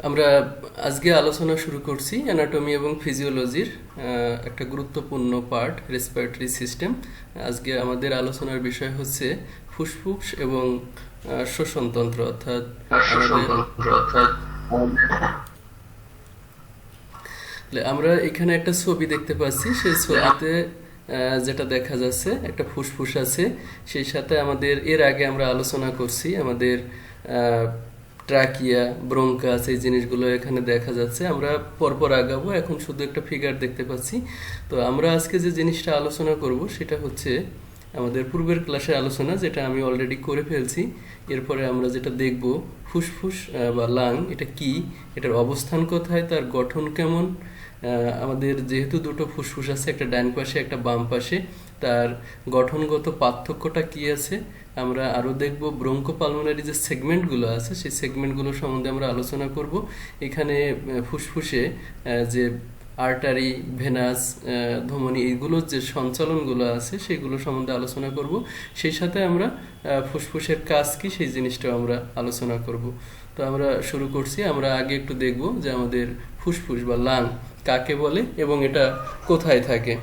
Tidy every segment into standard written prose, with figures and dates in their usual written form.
আমরা আজকে আলোচনা শুরু করছি অ্যানাটমি এবং ফিজিওলজির একটা গুরুত্বপূর্ণ পার্ট রেসপিরেটরি সিস্টেম। আজকে আমাদের আলোচনার বিষয় হচ্ছে ফুসফুস এবং শ্বসনতন্ত্র, অর্থাৎ আমরা এখানে একটা ছবি দেখতে পাচ্ছি। সেই ছবিতে যেটা দেখা যাচ্ছে একটা ফুসফুস আছে, সেই সাথে আমাদের এর আগে আমরা আলোচনা করছি আমাদের ট্রাকিয়া, ব্রঙ্কাস, এই জিনিসগুলো এখানে দেখা যাচ্ছে। আমরা পরপর আগাবো, এখন শুধু একটা ফিগার দেখতে পাচ্ছি। তো আমরা আজকে যে জিনিসটা আলোচনা করব সেটা হচ্ছে আমাদের পূর্বের ক্লাসের আলোচনা, যেটা আমি অলরেডি করে ফেলছি। এরপরে আমরা যেটা দেখব ফুসফুস বা লাং এটা কি, এটার অবস্থান কোথায়, তার গঠন কেমন। আমাদের যেহেতু দুটো ফুসফুস আছে, একটা ডান পাশে একটা বাম পাশে, তার গঠনগত পার্থক্যটা কি আছে আমরা আরও দেখব। ব্রঙ্কোপালমোনারি যে সেগমেন্টগুলো আছে সেই সেগমেন্টগুলো সম্বন্ধে আমরা আলোচনা করব। এখানে ফুসফুসে যে আর্টারি, ভেনাস, ধমনী, এইগুলোর যে সঞ্চালনগুলো আছে সেগুলো সম্বন্ধে আলোচনা করব। সেই সাথে আমরা ফুসফুসের কাজ কি সেই জিনিসটাও আমরা আলোচনা করব। তো আমরা শুরু করছি। আমরা আগে একটু দেখব যে আমাদের ফুসফুস বা লাং কাকে বলে এবং এটা কোথায় থাকে।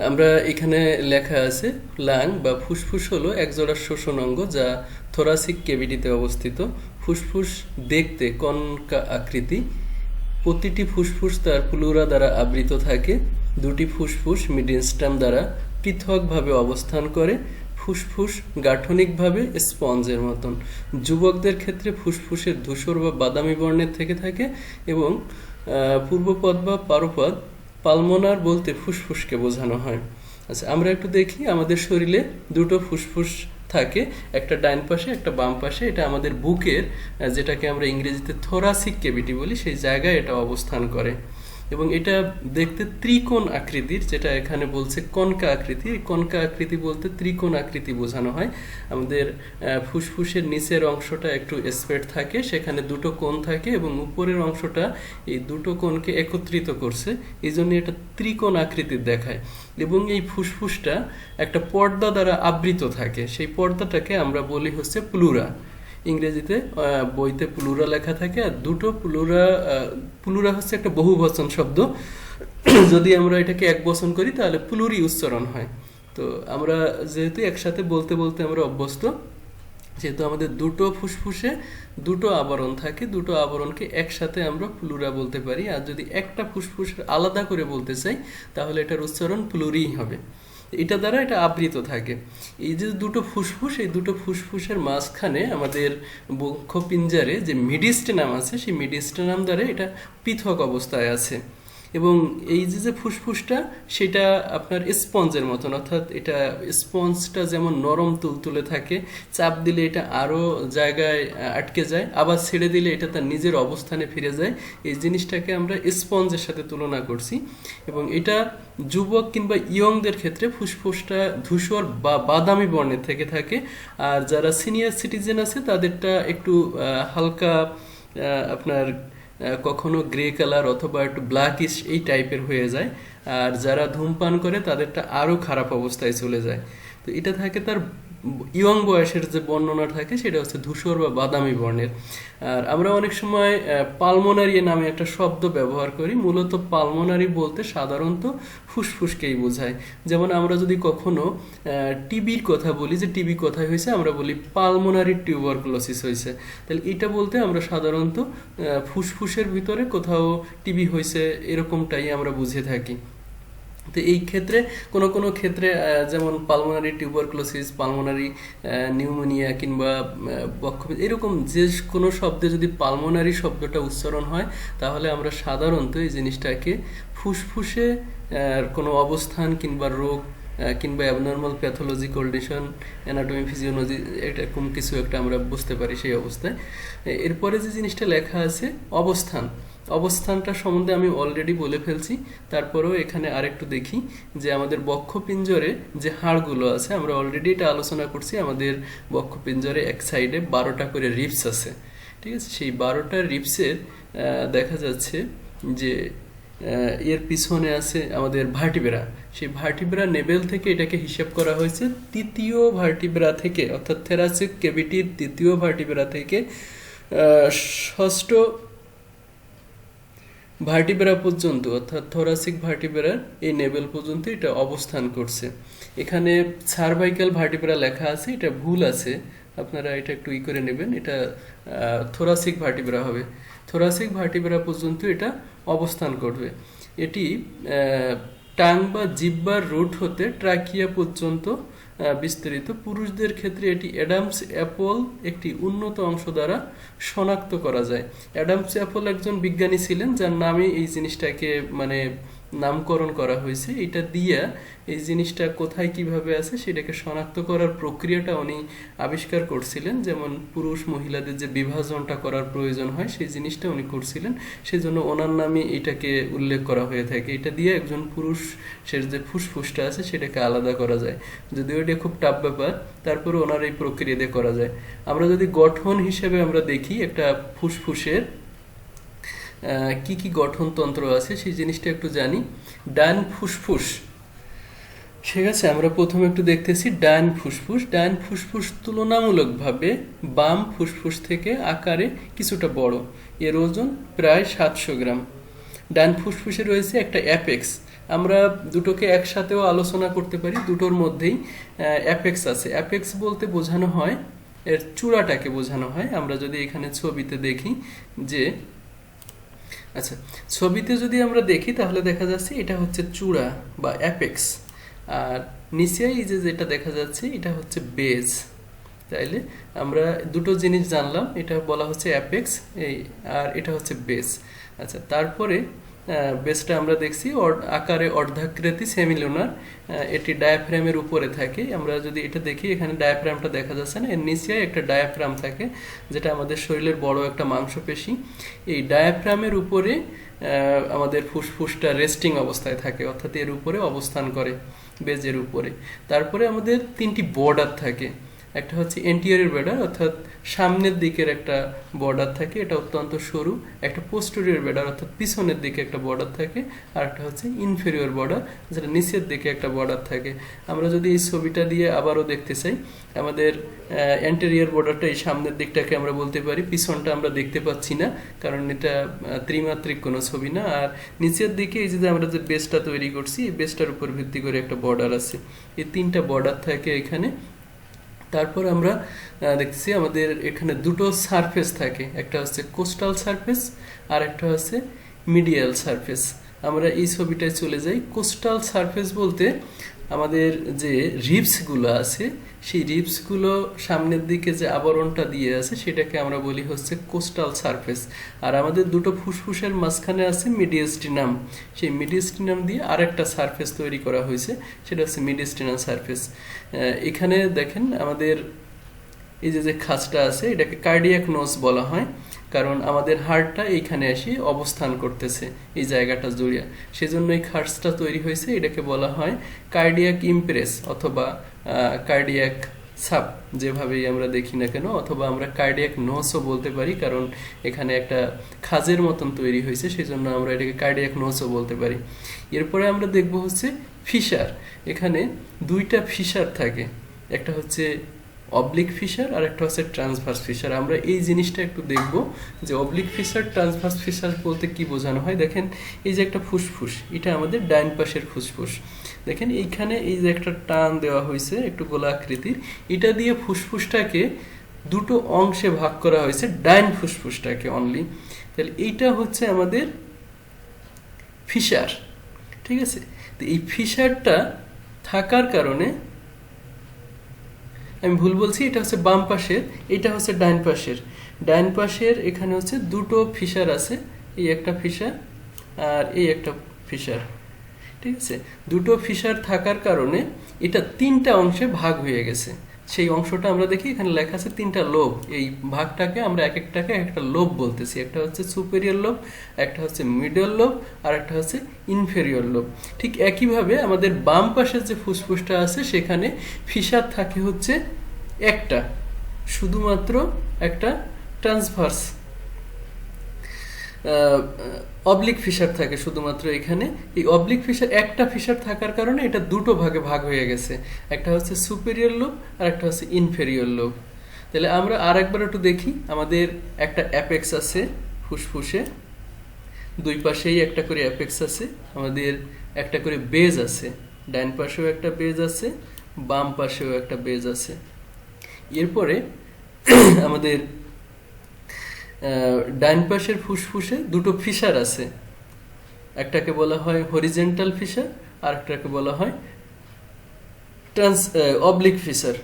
আমরা এখানে লেখা আছে লাং বা ফুসফুস হলো একজোড়া শ্বসন অঙ্গ যা থোরাসিক ক্যাভিটিতে অবস্থিত। ফুসফুস দেখতে কনকা আকৃতি। প্রতিটি ফুসফুস তার প্লুরা দ্বারা আবৃত থাকে। দুটি ফুসফুস মিডিয়াস্টাম দ্বারা পৃথকভাবে অবস্থান করে। ফুসফুস গাঠনিকভাবে স্পঞ্জের মতন। যুবকদের ক্ষেত্রে ফুসফুসের ধূসর বা বাদামি বর্ণের থেকে থাকে এবং পূর্বপদ বা পারপদ পালমোনার বলতে ফুসফুসকে বোঝানো হয়। আচ্ছা, আমরা একটু দেখি আমাদের শরীরে দুটো ফুসফুস থাকে, একটা ডান পাশে একটা বাম পাশে। এটা আমাদের বুকের, যেটাকে আমরা ইংরেজিতে থোরাসিক ক্যাভিটি বলি, সেই জায়গায় এটা অবস্থান করে এবং এটা দেখতে ত্রিকোণ আকৃতির, যেটা এখানে বলছে কনকা আকৃতি। কনকা আকৃতি বলতে ত্রিকোণ আকৃতি বোঝানো হয়। আমাদের ফুসফুসের নিচের অংশটা একটু স্পেট থাকে, সেখানে দুটো কোণ থাকে এবং উপরের অংশটা এই দুটো কোণকে একত্রিত করছে, এই জন্য এটা ত্রিকোণ আকৃতির দেখায়। এবং এই ফুসফুসটা একটা পর্দা দ্বারা আবৃত থাকে, সেই পর্দাটাকে আমরা বলি হচ্ছে প্লুরা। ইংরেজিতে বইতে প্লুরা লেখা থাকে, আর দুটো প্লুরা, প্লুরা হচ্ছে একটা বহুবচন শব্দ। যদি আমরা এটাকে এক বচন করি তাহলে প্লুরি উচ্চারণ হয়। তো আমরা যেহেতু একসাথে বলতে বলতে আমরা অভ্যস্ত, যেহেতু আমাদের দুটো ফুসফুসে দুটো আবরণ থাকে, দুটো আবরণকে একসাথে আমরা প্লুরা বলতে পারি। আর যদি একটা ফুসফুস আলাদা করে বলতে চাই তাহলে এটার উচ্চারণ প্লুরি হবে। এটা দ্বারা এটা আবৃত থাকে। এই যে দুটো ফুসফুস, এই দুটো ফুসফুসের মাঝখানে আমাদের বক্ষপিঞ্জরে যে মিডিস্টেনাম আছে, সেই মিডিস্টেনাম দ্বারা এটা পৃথক অবস্থায় আছে। এবং এই যে ফুসফুসটা সেটা আপনার স্পঞ্জের মতন, অর্থাৎ এটা স্পঞ্জটা যেমন নরম তুলতুলে থাকে, চাপ দিলে এটা আরও জায়গায় আটকে যায়, আবার ছেড়ে দিলে এটা তার নিজের অবস্থানে ফিরে যায়। এই জিনিসটাকে আমরা স্পঞ্জের সাথে তুলনা করছি। এবং এটা যুবক কিংবা ইয়ংদের ক্ষেত্রে ফুসফুসটা ধূসর বা বাদামি বর্ণের থেকে থাকে। আর যারা সিনিয়র সিটিজেন আছে তাদেরটা একটু হালকা আপনার কখনো গ্রে কালার অথবা একটু ব্ল্যাকিশ এই টাইপের হয়ে যায়। আর যারা ধূমপান করে তাদেরটা আরও খারাপ অবস্থায় চলে যায়। তো এটা থাকে তার ইয়ং বয়সের যে বর্ণনা থাকে সেটা হচ্ছে ধূসর বা বাদামি বর্ণের। আর আমরা অনেক সময় পালমোনারি নামে একটা শব্দ ব্যবহার করি। মূলত পালমোনারি বলতে সাধারণত ফুসফুসকেই বোঝায়। যেমন আমরা যদি কখনো টিবির কথা বলি, যে টিবি কোথায় হয়েছে, আমরা বলি পালমোনারি টিউবারকুলোসিস হয়েছে। তাহলে এটা বলতে আমরা সাধারণত ফুসফুসের ভিতরে কোথাও টিবি হয়েছে এরকমটাই আমরা বুঝে থাকি। তো এই ক্ষেত্রে কোনো কোনো ক্ষেত্রে যেমন পালমোনারি টিউবারকুলোসিস, পালমোনারি নিউমোনিয়া কিংবা এরকম যে কোনো শব্দে যদি পালমোনারি শব্দটা উচ্চারণ হয় তাহলে আমরা সাধারণত এই জিনিসটাকে ফুসফুসে কোনো অবস্থান কিংবা রোগ কিংবা abnormal pathology, condition, anatomy, physiology, এরকম কিছু একটা আমরা বুঝতে পারি সেই অবস্থায়। এরপরে যে জিনিসটা লেখা আছে অবস্থান, অবস্থানটা সম্বন্ধে আমি অলরেডি বলে ফেলছি। তারপরেও এখানে আরেকটু দেখি যে আমাদের বক্ষপিঞ্জরে যে হাড়গুলো আছে, আমরা অলরেডি এটা আলোচনা করছি। আমাদের বক্ষপিঞ্জরে এক সাইডে 12টা করে রিবস আছে, ঠিক আছে? সেই 12টা রিবসের দেখা যাচ্ছে যে এর পিছনে আছে আমাদের ভার্টিব্রা। সেই ভার্টিব্রা নেবেল থেকে এটাকে হিসাব করা হয়েছে তৃতীয় ভার্টিব্রা থেকে, অর্থাৎ থোরাসিক ক্যাভিটির তৃতীয় ভার্টিব্রা থেকে ষষ্ঠ ভার্টিব্রা পর্যন্ত অর্থাৎ থোরাসিক ভার্টিব্রার এই নেভেল পর্যন্ত এটা অবস্থান করছে। এখানে সার্ভাইকাল ভার্টিব্রা লেখা আছে, এটা ভুল আছে, আপনারা এটা একটু করে নেবেন, এটা থোরাসিক ভার্টিব্রা হবে। থোরাসিক ভার্টিব্রা পর্যন্ত এটা অবস্থান করবে। এটি টাং বা জিহ্বার রুট হতে ট্রাকিয়া পর্যন্ত বিস্তারিত। পুরুষদের ক্ষেত্রে এটি অ্যাডামস অ্যাপল একটি উন্নত অংশ দ্বারা শনাক্ত করা যায়। অ্যাডামস অ্যাপল একজন বিজ্ঞানী ছিলেন যার নামে এই জিনিসটাকে মানে নামকরণ করা হয়েছে। এটা দিয়া এই জিনিসটা কোথায় কিভাবে আছে সেটাকে শনাক্ত করার প্রক্রিয়াটা উনি আবিষ্কার করছিলেন। যেমন পুরুষ মহিলাদের যে বিভাজনটা করার প্রয়োজন হয় সেই জিনিসটা উনি করছিলেন, সেজন্য ওনার নামে এটাকে উল্লেখ করা হয়ে থাকে। এটা দিয়ে একজন পুরুষের যে ফুসফুসটা আছে সেটাকে আলাদা করা যায়, যদিও এটা খুব টাফ ব্যাপার, তারপরে ওনার এই প্রক্রিয়া দিয়ে করা যায়। আমরা যদি গঠন হিসেবে আমরা দেখি একটা ফুসফুসের কি কি গঠনতন্ত্র আছে সেই জিনিসটা একটু জানি। ডান ফুসফুস, ঠিক আছে, আমরা প্রথমে একটু দেখতেছি ডান ফুসফুস। ডান ফুসফুস তুলনামূলকভাবে বাম ফুসফুস থেকে আকারে কিছুটা বড়, এর ওজন প্রায় 700 গ্রাম। ডান ফুসফুসে রয়েছে একটা অ্যাপেক্স, আমরা দুটোকে একসাথেও আলোচনা করতে পারি, দুটোর মধ্যেই অ্যাপেক্স আছে। অ্যাপেক্স বলতে বোঝানো হয় এর চূড়াটাকে বোঝানো হয়। আমরা যদি এখানে ছবিতে দেখি যে, আচ্ছা ছবিতে যদি আমরা দেখি তাহলে দেখা যাচ্ছে এটা হচ্ছে চূড়া বা অ্যাপেক্স, আর নিচে এই যে যেটা দেখা যাচ্ছে এটা হচ্ছে বেজ। তাইলে আমরা দুটো জিনিস জানলাম, এটা বলা হচ্ছে অ্যাপেক্স এই, আর এটা হচ্ছে বেজ। আচ্ছা, তারপরে বেসটা আমরা দেখছি আকারে অর্ধাকৃতি সেমিলুনার, এটি ডায়াফ্রামের উপরে থাকে। আমরা যদি এটা দেখি এখানে ডায়াফ্রামটা দেখা যাচ্ছে না, এর নিচে একটা ডায়াফ্রাম থাকে যেটা আমাদের শরীরের বড় একটা মাংসপেশি। এই ডায়াফ্রামের উপরে আমাদের ফুসফুসটা রেস্টিং অবস্থায় থাকে, অর্থাৎ এর উপরে অবস্থান করে, বেজের উপরে। তারপরে আমাদের তিনটি বর্ডার থাকে, একটা হচ্ছে এন্টিরিয়র বর্ডার অর্থাৎ সামনের দিকের একটা বর্ডার থাকে, এটা অত্যন্ত সরু। একটা পোস্টেরিয়র বর্ডার অর্থাৎ পিছনের দিকে একটা বর্ডার থাকে, আর একটা হচ্ছে ইনফেরিয়র বর্ডার যেটা নিচের দিকে একটা বর্ডার থাকে। আমরা যদি এই ছবিটা দিয়ে আবারও দেখতে চাই, আমাদের এন্টেরিয়র বর্ডারটা এই সামনের দিকটাকে আমরা বলতে পারি, পিছনটা আমরা দেখতে পাচ্ছি না কারণ এটা ত্রিমাত্রিক কোনো ছবি না। আর নিচের দিকে এই যে আমরা যে বেসটা তৈরি করছি, এই বেসটার উপর ভিত্তি করে একটা বর্ডার আছে, এই তিনটা বর্ডার থাকে এখানে। তারপর আমরা দেখছি আমাদের এখানে দুটো সারফেস থাকে, একটা হচ্ছে কোস্টাল সারফেস আর একটা হচ্ছে মিডিয়াল সারফেস। আমরা এই ছবিটায় চলে যাই। কোস্টাল সারফেস বলতে আমাদের যে রিবসগুলো আছে সেই রিবসগুলো সামনের দিকে যে আবরণটা দিয়ে আছে সেটাকে আমরা বলি হচ্ছে কোস্টাল সারফেস। আর আমাদের দুটো ফুসফুসের মাঝখানে আছে মিডিয়াস্টিনাম, সেই মিডিয়াস্টিনাম দিয়ে আরেকটা সারফেস তৈরি করা হয়েছে, সেটা হচ্ছে মিডিয়াস্টিনাল সারফেস। এখানে দেখেন আমাদের এই যে খাঁজটা আছে এটাকে কার্ডিয়াক নোজ বলা হয়, কারণ আমাদের হার্টটা এইখানে এসে অবস্থান করতেছে এই জায়গাটা জুড়িয়ে, সেজন্য এই খাঁজটা তৈরি হয়েছে। এটাকে বলা হয় কার্ডিয়াক ইমপ্রেস অথবা কার্ডিয়াক সাপ, যেভাবেই আমরা দেখি না কেন, অথবা আমরা কার্ডিয়াক নোজও বলতে পারি, কারণ এখানে একটা খাঁজের মতন তৈরি হয়েছে, সেজন্য আমরা এটাকে কার্ডিয়াক নোজও বলতে পারি। এরপরে আমরা দেখব হচ্ছে ফিশার। এখানে দুইটা ফিশার থাকে, একটা হচ্ছে অবলিক ফিশার আর একটা হচ্ছে ট্রান্সভার্স ফিশার। আমরা এই জিনিসটা একটু দেখব যে অবলিক ফিশার ট্রান্সভার্স ফিশার বলতে কি বোঝানো হয়। দেখেন এই যে একটা ফুসফুস, এটা আমাদের ডাইন পাশের ফুসফুস। দেখেন এইখানে এই যে একটা টান দেওয়া হয়েছে একটু গোলা আকৃতির, এটা দিয়ে ফুসফুসটাকে দুটো অংশে ভাগ করা হয়েছে, ডাইন ফুসফুসটাকে অনলি। তাহলে এইটা হচ্ছে আমাদের ফিশার, ঠিক আছে। তো এই ফিশারটা থাকার কারণে, আমি ভুল বলছি, এটা হচ্ছে বাম পাশের, এটা হচ্ছে ডাইন পাশের। ডাইন পাশের এখানে হচ্ছে দুটো ফিশার আছে, এই একটা ফিশার আর এই একটা ফিশার, ঠিক আছে। দুটো ফিশার থাকার কারণে এটা তিনটা অংশে ভাগ হয়ে গেছে। সেই অংশটা আমরা দেখি এখানে লেখা আছে তিনটা লোব, এই ভাগটাকে আমরা এক একটাকে একটা লোব বলতেছি। একটা হচ্ছে সুপেরিয়র লোব, একটা হচ্ছে মিডল লোব, আর একটা হচ্ছে ইনফেরিয়র লোব। ঠিক একইভাবে আমাদের বাম পাশের যে ফুসফুসটা আছে সেখানে ফিশার থাকে হচ্ছে একটা, শুধুমাত্র একটা ট্রান্সভার্স অবলিক ফিশার থাকে শুধুমাত্র এখানে। এই অবলিক ফিশার, একটা ফিশার থাকার কারণে এটা দুটো ভাগে ভাগ হয়ে গেছে, একটা হচ্ছে সুপেরিয়র লোব আর একটা হচ্ছে ইনফেরিয়র লোব। তাহলে আমরা আরেকবার একটু দেখি, আমাদের একটা অ্যাপেক্স আছে ফুসফুসে, দুই পাশেই একটা করে অ্যাপেক্স আছে, আমাদের একটা করে বেজ আছে, ডান পাশেও একটা বেজ আছে, বাম পাশেও একটা বেজ আছে। এরপরে আমাদের ডান পাশের ফুসফুসে দুটো ফিশার আছে, একটাকে বলা হয় হরিজেন্টাল ফিশার আর একটাকে বলা হয় অবলিক ফিশার।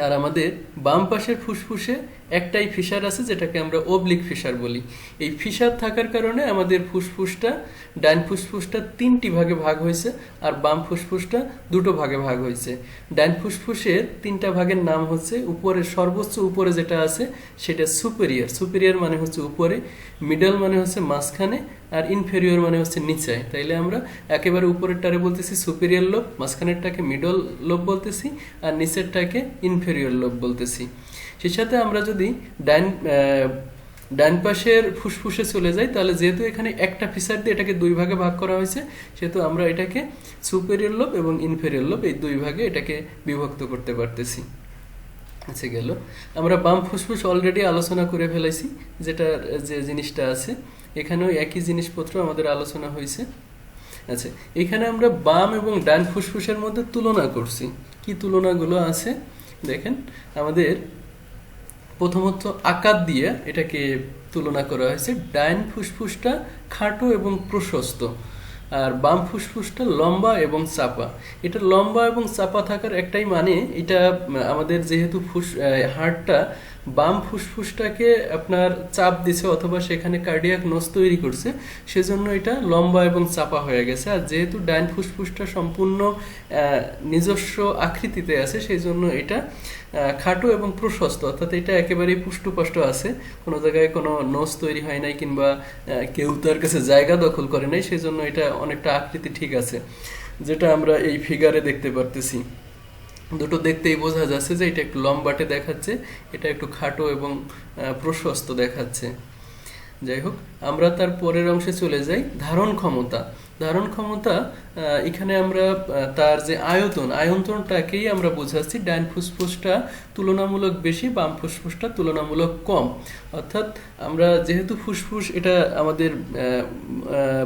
আর আমাদের বাম পাশের ফুসফুসে একটাই ফিশার আছে যেটাকে আমরা অবলিক ফিশার বলি। এই ফিশার থাকার কারণে আমাদের ফুসফুসটা, ডান ফুসফুসটা তিনটি ভাগে ভাগ হয়েছে আর বাম ফুসফুসটা দুটো ভাগে ভাগ হয়েছে। ডান ফুসফুসের তিনটা ভাগের নাম হচ্ছে, উপরে সর্বোচ্চ উপরে যেটা আছে সেটা সুপেরিয়র, সুপেরিয়র মানে হচ্ছে উপরে, মিডল মানে হচ্ছে মাঝখানে, আর ইনফেরিয়র মানে হচ্ছে নিচে। তাইলে আমরা একেবারে উপরেরটারে বলতেছি সুপেরিয়র লোব, মাঝখানেরটাকে মিডল লোব বলতেছি, আর নিচেরটাকে ইনফেরিয়র লোব বলতেছি। সেই সাথে আমরা যদি ডান পাশের ফুসফুসে চলে যাই, তাহলে যেহেতু এখানে একটা ফিশার দিয়ে এটাকে দুই ভাগে ভাগ করা হয়েছে, সেহেতু আমরা এটাকে সুপেরিয়র লোব এবং ইনফেরিয়র লোব এই দুই ভাগে এটাকে বিভক্ত করতে পারতেছি। আচ্ছা, গেল। আমরা বাম ফুসফুস অলরেডি আলোচনা করে ফেলাইছি, যেটা যে জিনিসটা আছে এখানেও একই জিনিসপত্র আমাদের আলোচনা হয়েছে। আচ্ছা, এখানে আমরা বাম এবং ডান ফুসফুসের মধ্যে তুলনা করছি। কি তুলনাগুলো আছে দেখেন, আমাদের প্রথমত আকার দিয়ে এটাকে তুলনা করা হয়েছে। ডান ফুসফুসটা খাটো এবং প্রশস্ত, আর বাম ফুসফুসটা লম্বা এবং চাপা। এটা লম্বা এবং চাপা থাকার একটাই মানে, এটা আমাদের যেহেতু হার্টটা বাম ফুসফুসটাকে আপনার চাপ দিছে অথবা সেখানে কার্ডিয়াক নস তৈরি করছে, সেজন্য এটা লম্বা এবং চাপা হয়ে গেছে। আর যেহেতু ডান ফুসফুসটা সম্পূর্ণ নিজস্ব আকৃতিতে আছে, সেই জন্য এটা খাটো এবং প্রশস্ত, অর্থাৎ এটা একেবারেই পুষ্টপুষ্ট আছে, কোনো জায়গায় কোনো নস তৈরি হয় নাই কিংবা কেউ তার কাছে জায়গা দখল করে নাই, সেই জন্য এটা অনেকটা আকৃতি ঠিক আছে, যেটা আমরা এই ফিগারে দেখতে পারতেছি। দুটো দেখতেই বোঝা যাচ্ছে যে এটা একটু লম্বাটে দেখাচ্ছে, এটা একটু খাটো এবং প্রশস্ত দেখাচ্ছে। যাই হোক, আমরা তার পরের অংশে চলে যাই। ধারণ ক্ষমতা। ধারণ ক্ষমতা, এখানে আমরা তার যে আয়তনটাকেই আমরা বোঝাচ্ছি। ডান ফুসফুসটা তুলনামূলক বেশি, বাম ফুসফুসটা তুলনামূলক কম। অর্থাৎ আমরা যেহেতু ফুসফুস এটা আমাদের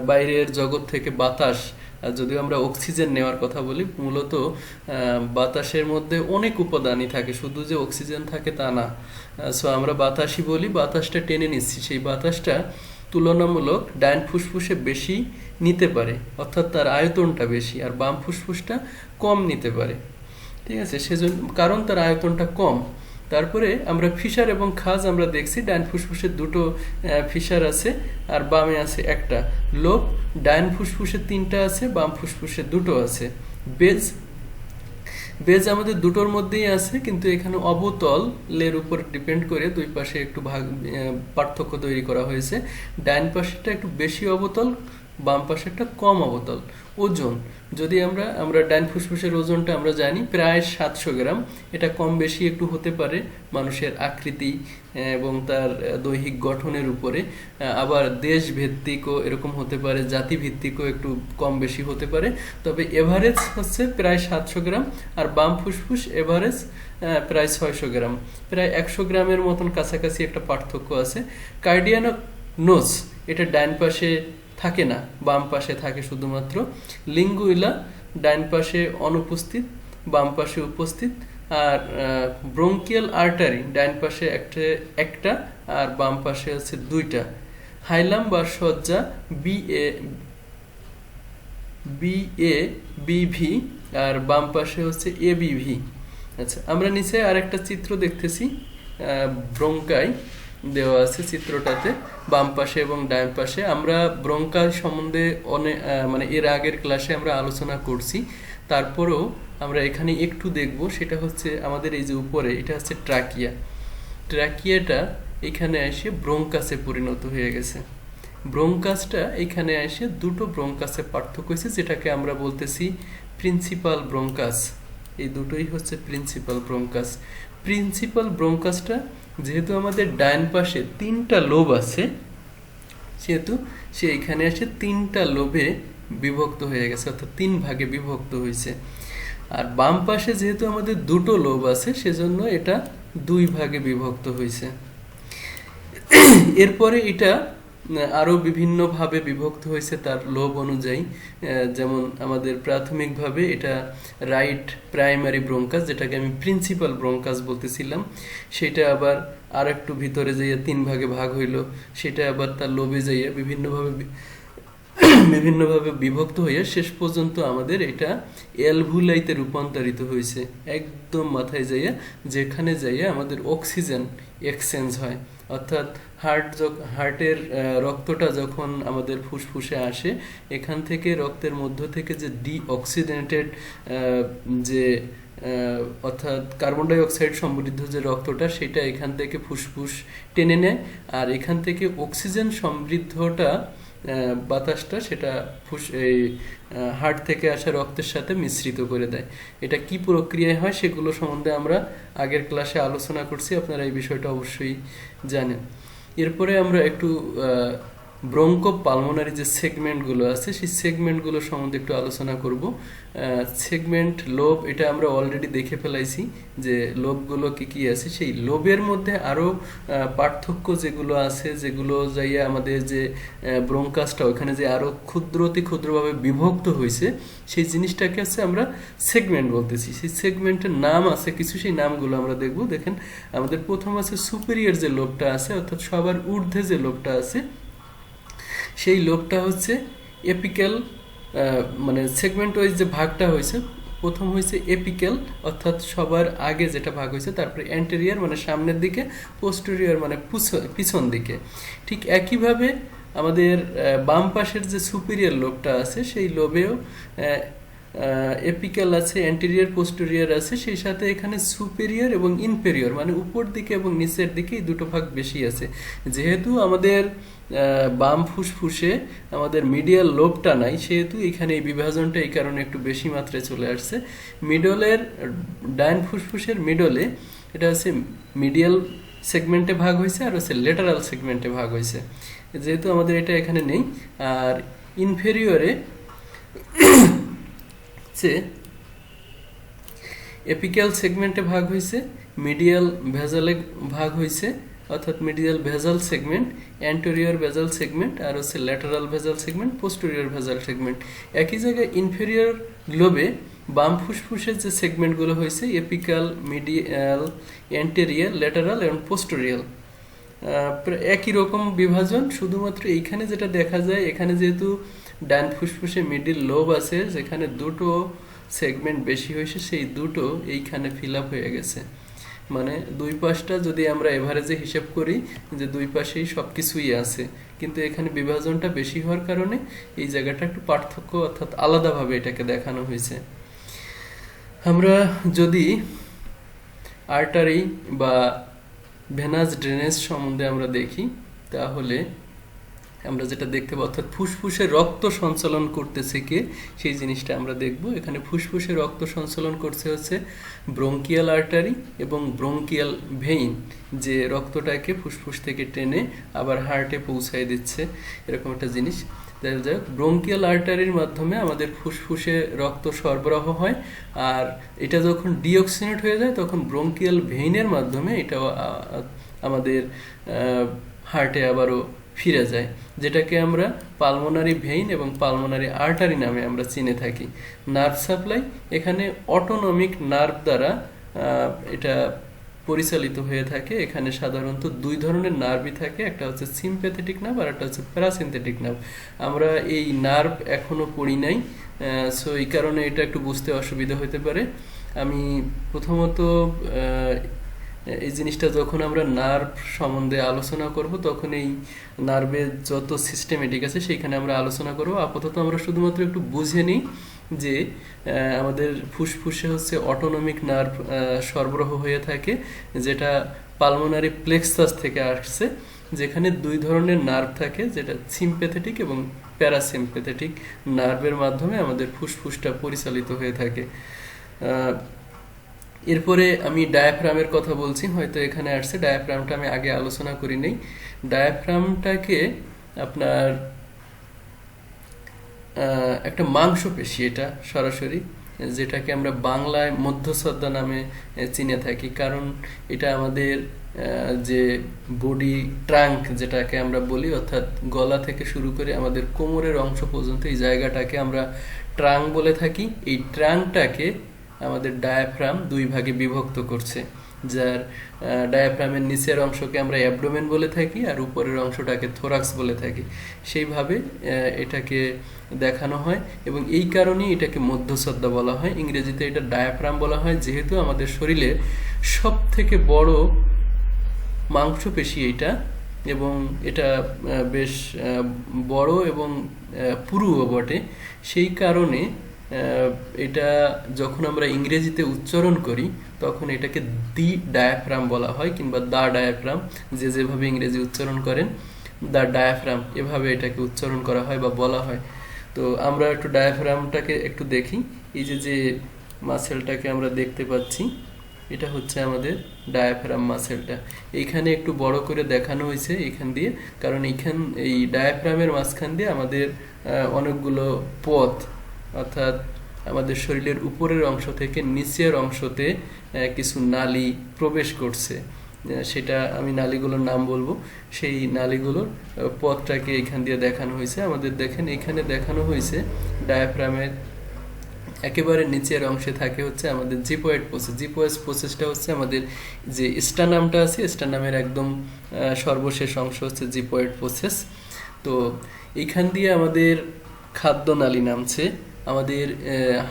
বাইরের জগৎ থেকে বাতাস, যদিও আমরা অক্সিজেন নেওয়ার কথা বলি, মূলত বাতাসের মধ্যে অনেক উপাদানই থাকে, শুধু যে অক্সিজেন থাকে তা না। সো আমরা বাতাসই বলি, বাতাসটা টেনে নিচ্ছি, সেই বাতাসটা তুলনামূলক ডান ফুসফুসে বেশি নিতে পারে, অর্থাৎ তার আয়তনটা বেশি, আর বাম ফুসফুসটা কম নিতে পারে। ঠিক আছে, সেজন্য কারণ তার আয়তনটা কম। তারপরে আমরা ফিশার এবং খাজ আমরা দেখছি, ডান ফুসফুসের দুটো ফিশার আছে আর বামে আছে একটা। লোব, ডান ফুসফুসে তিনটা আছে, বাম ফুসফুসে দুটো আছে। বেজ আমাদের দুটোর মধ্যেই আছে, কিন্তু এখানে অবতলের উপর ডিপেন্ড করে দুই পাশে একটু পার্থক্য তৈরি করা হয়েছে। ডান পাশেরটা একটু বেশি অবতল, বাম পাশেরটা কম অবতল। ওজন, যদি আমরা ডান ফুসফুসের ওজনটা আমরা জানি প্রায় 700 গ্রাম। এটা কম বেশি একটু হতে পারে মানুষের আকৃতি এবং তার দৈহিক গঠনের উপরে, আবার দেশভিত্তিকও এরকম হতে পারে, জাতিভিত্তিকও একটু কম বেশি হতে পারে। তবে এভারেজ হচ্ছে প্রায় 700 গ্রাম, আর বাম ফুসফুস এভারেজ প্রায় 600 গ্রাম, প্রায় 100 গ্রামের মতন কাছাকাছি একটা পার্থক্য আছে। কার্ডিয়াক নোজ, এটা ডান পাশে থাকে না, বাম পাশে থাকে শুধুমাত্র। লিঙ্গুইলা ডান পাশে অনুপস্থিত, বাম পাশে উপস্থিত। আর ব্রঙ্কিয়াল আর্টারি ডান পাশে একটা আর বাম পাশে আছে দুইটা। হাইলাম বা সজ্জা বিভি আর বাম পাশে হচ্ছে এবিভি। আচ্ছা, আমরা নিচে আরেকটা চিত্র দেখতেছি, ব্রঙ্কাই দেওয়া আছে চিত্রটাতে, বাম পাশে এবং ডান পাশে। আমরা ব্রঙ্কাই সম্বন্ধে মানে এর আগের ক্লাসে আমরা আলোচনা করছি, তারপরেও আমরা এখানে একটু দেখব। সেটা হচ্ছে আমাদের এই যে উপরে, এটা হচ্ছে ট্রাকিয়াটা এখানে এসে ব্রঙ্কাসে পরিণত হয়ে গেছে। ব্রঙ্কাসটা এখানে এসে দুটো ব্রঙ্কাসে পার্থক্য হয়েছে, যেটাকে আমরা বলতেছি প্রিন্সিপাল ব্রঙ্কাস। এই দুটোই হচ্ছে প্রিন্সিপাল ব্রঙ্কাস। প্রিন্সিপাল ব্রঙ্কাসটা যেহেতু আমাদের ডান পাশে তিনটা লোব আছে, সেহেতু সে এখানে এসে তিনটা লোবে বিভক্ত হয়ে গেছে, অর্থাৎ 3 ভাগে বিভক্ত হয়েছে। আর বাম পাশে যেহেতু আমাদের দুটো লোব আছে, সেজন্য এটা দুই ভাগে বিভক্ত হয়েছে। এরপরে এটা আরও বিভিন্নভাবে বিভক্ত হয়েছে তার লোব অনুযায়ী। যেমন আমাদের প্রাথমিকভাবে এটা রাইট প্রাইমারি ব্রঙ্কাস, যেটাকে আমি প্রিন্সিপাল ব্রঙ্কাস বলতেছিলাম, সেটা আবার আর একটু ভিতরে যাইয়া তিন ভাগে ভাগ হইল, সেটা আবার তার লোবে যাইয়া বিভিন্নভাবে বিভক্ত হইয়া শেষ পর্যন্ত আমাদের এটা অ্যালভুলাইতে রূপান্তরিত হয়েছে, একদম মাথায় যাইয়া, যেখানে যাইয়া আমাদের অক্সিজেন এক্সচেঞ্জ হয়। অর্থাৎ হার্টের রক্তটা যখন আমাদের ফুসফুসে আসে, এখান থেকে রক্তের মধ্য থেকে যে ডিঅক্সিডেন্টেড যে অর্থাৎ কার্বন ডাই অক্সাইড সমৃদ্ধ যে রক্তটা, সেটা এখান থেকে ফুসফুস টেনে নেয়, আর এখান থেকে অক্সিজেন সমৃদ্ধটা বাতাসটা সেটা এই হার্ট থেকে আসা রক্তের সাথে মিশ্রিত করে দেয়। এটা কি প্রক্রিয়ায় হয় সেগুলো সম্বন্ধে আমরা আগের ক্লাসে আলোচনা করছি, আপনারা এই বিষয়টা অবশ্যই জানেন। এরপরে আমরা একটু ব্রঙ্কো পালমোনারি যে সেগমেন্টগুলো আছে সেই সেগমেন্টগুলো সম্বন্ধে একটু আলোচনা করব। সেগমেন্ট লোব এটা আমরা অলরেডি দেখে ফেলাইছি যে লোবগুলো কি আছে। সেই লোবের মধ্যে আরও পার্থক্য যেগুলো আছে, যেগুলো যাইয়া আমাদের যে ব্রঙ্কাসটা ওখানে যে আরও ক্ষুদ্রভাবে বিভক্ত হয়েছে, সেই জিনিসটাকে আছে আমরা সেগমেন্ট বলতেছি। সেই সেগমেন্টের নাম আছে কিছু, সেই নামগুলো আমরা দেখব। দেখেন, আমাদের প্রথম আছে সুপেরিয়র যে লোবটা আছে, অর্থাৎ সবার ঊর্ধ্বে যে লোবটা আছে, সেই লোবটা হচ্ছে এপিক্যাল, মানে সেগমেন্ট ওয়াইজ যে ভাগটা হয়েছে, প্রথম হয়েছে এপিক্যাল অর্থাৎ সবার আগে যেটা ভাগ হয়েছে, তারপরে অ্যান্টেরিয়র মানে সামনের দিকে, পোস্টেরিয়র মানে পিছন দিকে। ঠিক একইভাবে আমাদের বাম পাশের যে সুপিরিয়র লোবটা আছে, সেই লোবেও এপিক্যাল আছে, অ্যান্টেরিয়র পোস্টেরিয়র আছে, সেই সাথে এখানে সুপেরিয়র এবং ইনফেরিয়র মানে উপর দিকে এবং নিচের দিকে এই দুটো ভাগ বেশি আছে। যেহেতু আমাদের বাম ফুসফুসে আমাদের মিডিয়াল লোবটা নাই, সেহেতু এখানে এই বিভাজনটা এই কারণে একটু বেশি মাত্রায় চলে আসছে। মিডলের ডান ফুসফুসের মিডলে এটা হচ্ছে মিডিয়াল সেগমেন্টে ভাগ হয়েছে, আর হচ্ছে লেটারাল সেগমেন্টে ভাগ হয়েছে, যেহেতু আমাদের এটা এখানে নেই। আর ইনফেরিয়রে এপিক্যাল সেগমেন্টে ভাগ হয়েছে, মিডিয়াল ভেজালে ভাগ হয়েছে, অর্থাৎ মিডিয়াল ভেজাল সেগমেন্ট, অ্যান্টেরিয়র ভেজাল সেগমেন্ট, আর হচ্ছে ল্যাটারাল ভেজাল সেগমেন্ট, পোস্টেরিয়র ভেজাল সেগমেন্ট। একই জায়গায় ইনফেরিয়র লোবে বাম ফুসফুসের যে সেগমেন্টগুলো হয়েছে এপিক্যাল, মিডিয়াল, অ্যান্টেরিয়র, ল্যাটারাল এবং পোস্টেরিয়র, একই রকম বিভাজন। শুধুমাত্র এইখানে যেটা দেখা যায়, এখানে যেহেতু ডান ফুসফুসে মিডিল লোব আছে, যেখানে দুটো সেগমেন্ট বেশি হয়েছে, সেই দুটো এইখানে ফিল আপ হয়ে গেছে। মানে দুই পাশটা যদি আমরা এভারেজে হিসাব করি যে দুই পাশেই সব কিছুই আছে, কিন্তু এখানে বিভাজনটা বেশি হওয়ার কারণে এই জায়গাটা একটু পার্থক্য অর্থাৎ আলাদাভাবে এটাকে দেখানো হয়েছে। আমরা যদি আর্টারি বা ভেনাস ড্রেনেজ সম্বন্ধে আমরা দেখি, তাহলে আমরা যেটা দেখতে পাবো, অর্থাৎ ফুসফুসে রক্ত সঞ্চালন করতেছে কে, সেই জিনিসটা আমরা দেখব। এখানে ফুসফুসে রক্ত সঞ্চালন করছে হচ্ছে ব্রঙ্কিয়াল আর্টারি এবং ব্রঙ্কিয়াল ভেইন, যে রক্তটাকে ফুসফুস থেকে টেনে আবার হার্টে পৌঁছায় দিচ্ছে, এরকম একটা জিনিস। দেখা যাক, ব্রঙ্কিয়াল আর্টারির মাধ্যমে আমাদের ফুসফুসে রক্ত সরবরাহ হয়, আর এটা যখন ডিঅক্সিনেট হয়ে যায় তখন ব্রঙ্কিয়াল ভেইনের মাধ্যমে এটা আমাদের হার্টে আবারও ফিরে যায়, যেটাকে আমরা পালমোনারি ভেইন এবং পালমোনারি আর্টারি নামে আমরা চিনে থাকি। নার্ভ সাপ্লাই এখানে অটোনমিক নার্ভ দ্বারা এটা পরিচালিত হয়ে থাকে। এখানে সাধারণত দুই ধরনের নার্ভই থাকে, একটা হচ্ছে সিম্প্যাথেটিক নার্ভ আর একটা হচ্ছে প্যারাসিম্প্যাথেটিক নার্ভ। আমরা এই নার্ভ এখনো পড়ি নাই, সো এই কারণে এটা একটু বুঝতে অসুবিধা হতে পারে। আমি প্রথমত এই জিনিসটা যখন আমরা নার্ভ সম্বন্ধে আলোচনা করব, তখন এই নার্ভের যত সিস্টেমেটিক আছে সেইখানে আমরা আলোচনা করব। আপাতত আমরা শুধুমাত্র একটু বুঝে নিই যে আমাদের ফুসফুসে হচ্ছে অটোনমিক নার্ভ সরবরাহ হয়ে থাকে, যেটা পালমোনারি প্লেক্সাস থেকে আসছে, যেখানে দুই ধরনের নার্ভ থাকে, যেটা সিম্প্যাথেটিক এবং প্যারাসিম্প্যাথেটিক নার্ভের মাধ্যমে আমাদের ফুসফুসটা পরিচালিত হয়ে থাকে। এরপরে আমি ডায়াফ্রামের কথা বলছি, হয়তো এখানে আসছে, ডায়াফ্রামটা আমি আগে আলোচনা করি নেই। ডায়াফ্রামটাকে আপনার একটা মাংসপেশি, এটা সরাসরি যেটাকে আমরা বাংলায় মধ্যচ্ছদা নামে চিনে থাকি, কারণ এটা আমাদের যে বডি ট্রাঙ্ক যেটাকে আমরা বলি, অর্থাৎ গলা থেকে শুরু করে আমাদের কোমরের অংশ পর্যন্ত এই জায়গাটাকে আমরা ট্রাঙ্ক বলে থাকি। এই ট্রাঙ্কটাকে আমাদের ডায়াফ্রাম দুই ভাগে বিভক্ত করছে, যার ডায়াফ্রামের নিচের অংশকে আমরা অ্যাবডোমেন বলে থাকি আর উপরের অংশটাকে থোরাক্স বলে থাকি। সেইভাবে এটাকে দেখানো হয় এবং এই কারণেই এটাকে মধ্যচ্ছদা বলা হয়। ইংরেজিতে এটা ডায়াফ্রাম বলা হয়, যেহেতু আমাদের শরীরের সব থেকে বড় মাংসপেশি এইটা, এবং এটা বেশ বড় এবং পুরুও বটে। সেই কারণে এটা যখন আমরা ইংরেজিতে উচ্চারণ করি তখন এটাকে দি ডায়াফ্রাম বলা হয়, কিংবা দা ডায়াফ্রাম, যেভাবে ইংরেজি উচ্চারণ করেন দা ডায়াফ্রাম, এভাবে এটাকে উচ্চারণ করা হয় বা বলা হয়। তো আমরা একটু ডায়াফ্রামটাকে একটু দেখি। এই যে মাসেলটাকে আমরা দেখতে পাচ্ছি, এটা হচ্ছে আমাদের ডায়াফ্রাম মাসেলটা। এইখানে একটু বড় করে দেখানো হয়েছে এইখান দিয়ে, কারণ এই ডায়াফ্রামের মাঝখান দিয়ে আমাদের অনেকগুলো পথ, অর্থাৎ আমাদের শরীরের উপরের অংশ থেকে নিচের অংশতে কিছু নালী প্রবেশ করছে। সেটা আমি নালীগুলোর নাম বলবো। সেই নালীগুলোর পথটাকে এখান দিয়ে দেখানো হয়েছে। আমাদের দেখেন এখানে দেখানো হয়েছে ডায়াফ্রামের একেবারে নিচের অংশে থাকে হচ্ছে আমাদের জিপয়েড প্রসেস। জিপয়েড প্রসেসটা হচ্ছে আমাদের যে স্টানামটা আছে, স্টানামের একদম সর্বশেষ অংশ হচ্ছে জিপয়েড প্রসেস। তো এইখান দিয়ে আমাদের খাদ্য নালী নামছে। আমাদের